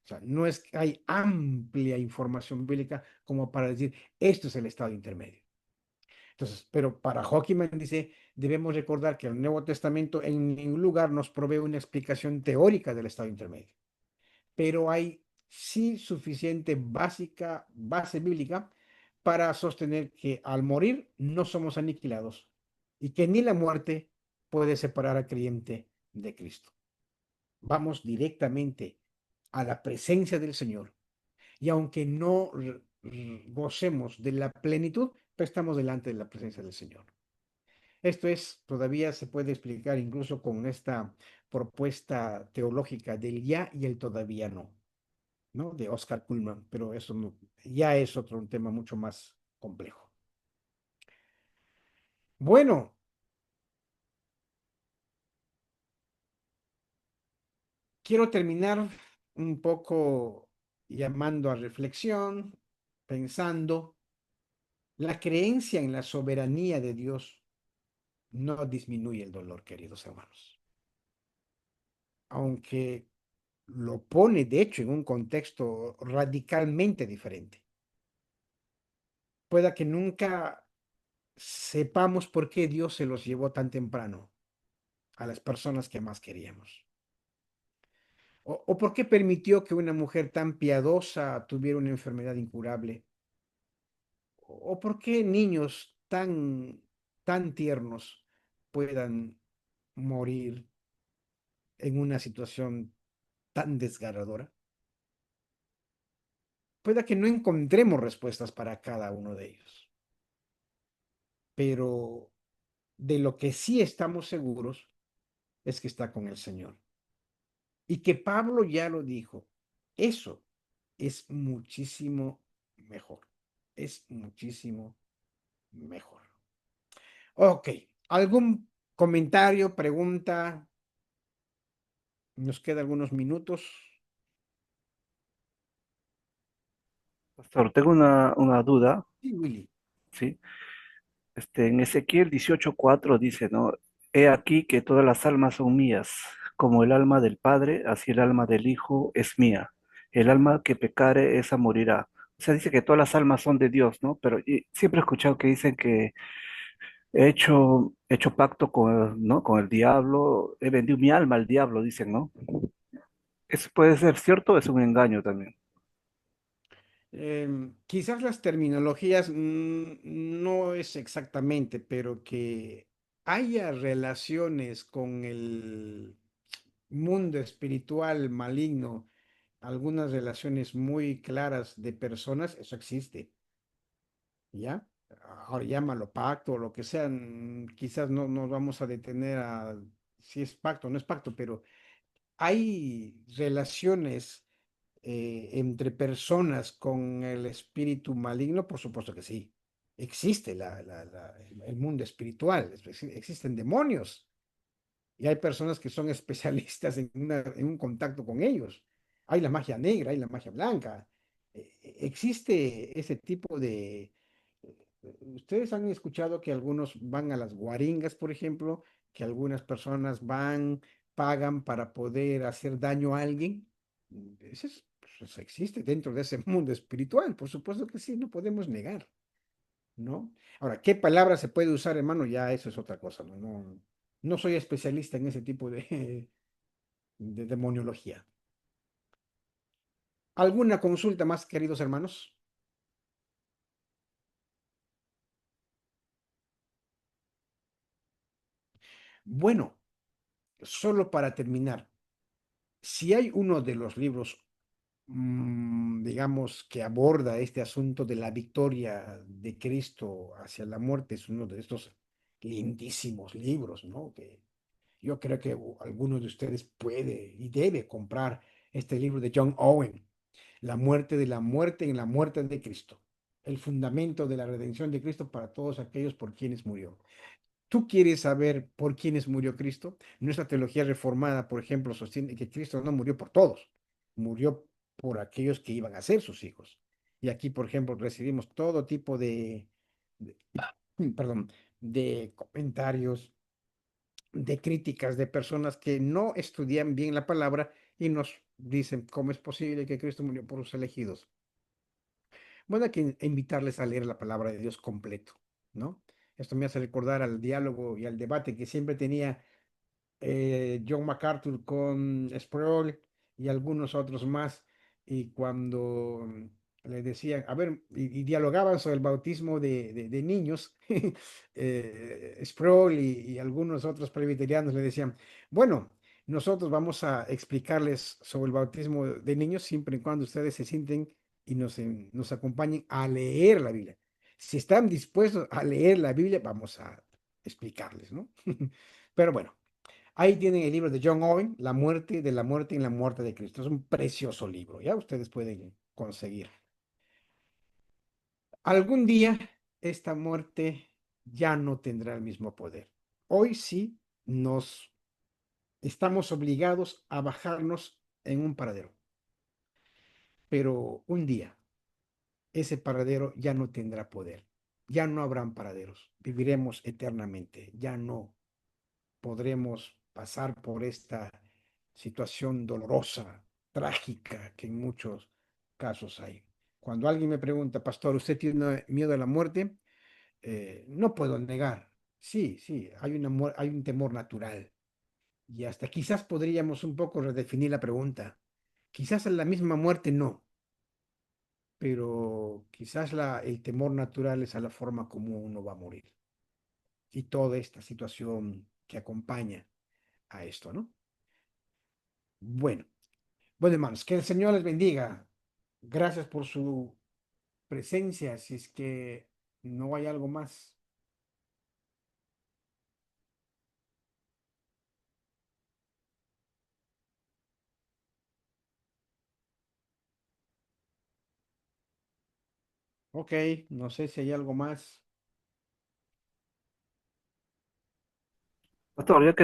O sea, no es que hay amplia información bíblica como para decir esto es el estado intermedio. Entonces, pero para Hockenman dice, debemos recordar que el Nuevo Testamento en ningún lugar nos provee una explicación teórica del estado intermedio, pero hay sí suficiente base bíblica para sostener que al morir no somos aniquilados y que ni la muerte puede separar al creyente de Cristo. Vamos directamente a la presencia del Señor y aunque no gocemos de la plenitud, pues estamos delante de la presencia del Señor. Esto es, todavía se puede explicar incluso con esta propuesta teológica del ya y el todavía no. ¿No? De Oscar Kuhlman, pero eso no, ya es otro un tema mucho más complejo. Bueno, quiero terminar un poco llamando a reflexión, pensando, la creencia en la soberanía de Dios no disminuye el dolor, queridos hermanos, aunque lo pone, de hecho, en un contexto radicalmente diferente. Pueda que nunca sepamos por qué Dios se los llevó tan temprano a las personas que más queríamos. ¿O por qué permitió que una mujer tan piadosa tuviera una enfermedad incurable? ¿O por qué niños tan tiernos puedan morir en una situación tan desgarradora, pueda que no encontremos respuestas para cada uno de ellos, pero de lo que sí estamos seguros es que está con el Señor. Y que Pablo ya lo dijo, eso es muchísimo mejor, es muchísimo mejor. Ok, ¿algún comentario, pregunta? Nos quedan algunos minutos. Pastor, tengo una duda, Sí, Willy. ¿sí? En Ezequiel 18:4 dice, ¿no? He aquí que todas las almas son mías, como el alma del Padre, así el alma del Hijo es mía. El alma que pecare, esa morirá. O sea, dice que todas las almas son de Dios, ¿no? Pero siempre he escuchado que dicen que he hecho pacto con, ¿no? Con el diablo, he vendido mi alma al diablo, dicen, ¿no? ¿Eso puede ser cierto o es un engaño también? Quizás las terminologías no es exactamente, pero que haya relaciones con el mundo espiritual maligno, algunas relaciones muy claras de personas, eso existe, ¿ya? Ahora llámalo pacto o lo que sea, quizás no nos vamos a detener a si es pacto o no es pacto, pero hay relaciones entre personas con el espíritu maligno, por supuesto que sí. Existe el mundo espiritual, existen demonios y hay personas que son especialistas en un contacto con ellos. Hay la magia negra, hay la magia blanca. Existe ese tipo de... Ustedes han escuchado que algunos van a las guaringas, por ejemplo, que algunas personas van, pagan para poder hacer daño a alguien. Pues, eso existe dentro de ese mundo espiritual, por supuesto que sí, no podemos negar, ¿no? Ahora, ¿qué palabra se puede usar, hermano? Ya eso es otra cosa, ¿no? No soy especialista en ese tipo de demoniología. ¿Alguna consulta más, queridos hermanos? Bueno, solo para terminar, si hay uno de los libros, digamos, que aborda este asunto de la victoria de Cristo hacia la muerte, es uno de estos lindísimos libros, ¿no? Que yo creo que alguno de ustedes puede y debe comprar este libro de John Owen, La muerte de la muerte en la muerte de Cristo, el fundamento de la redención de Cristo para todos aquellos por quienes murió. ¿Tú quieres saber por quiénes murió Cristo? Nuestra teología reformada, por ejemplo, sostiene que Cristo no murió por todos, murió por aquellos que iban a ser sus hijos. Y aquí, por ejemplo, recibimos todo tipo de- perdón, de comentarios, de críticas de personas que no estudian bien la palabra y nos dicen cómo es posible que Cristo murió por los elegidos. Bueno, hay que invitarles a leer la palabra de Dios completo, ¿no? Esto me hace recordar al diálogo y al debate que siempre tenía John MacArthur con Sproul y algunos otros más, y cuando le decían, a ver, y dialogaban sobre el bautismo de niños, Sproul y algunos otros presbiterianos le decían, bueno, nosotros vamos a explicarles sobre el bautismo de niños siempre y cuando ustedes se sienten y nos acompañen a leer la Biblia. Si están dispuestos a leer la Biblia, vamos a explicarles, ¿no? Pero bueno. Ahí tienen el libro de John Owen, La muerte de la muerte en la muerte de Cristo. Es un precioso libro, ya ustedes pueden conseguir. Algún día esta muerte ya no tendrá el mismo poder. Hoy sí nos estamos obligados a bajarnos en un paradero, pero un día ese paradero ya no tendrá poder. Ya no habrán paraderos. Viviremos eternamente. Ya no podremos pasar por esta situación dolorosa, trágica, que en muchos casos hay. Cuando alguien me pregunta, pastor, ¿usted tiene miedo a la muerte? No puedo negar. Sí, sí, hay un temor natural. Y hasta quizás podríamos un poco redefinir la pregunta. Quizás en la misma muerte no, pero quizás el temor natural es a la forma como uno va a morir. Y toda esta situación que acompaña a esto, ¿no? Bueno, Bueno, hermanos, que el Señor les bendiga. Gracias por su presencia. Si es que no hay algo más. Ok, no sé si hay algo más. Pastor, ya que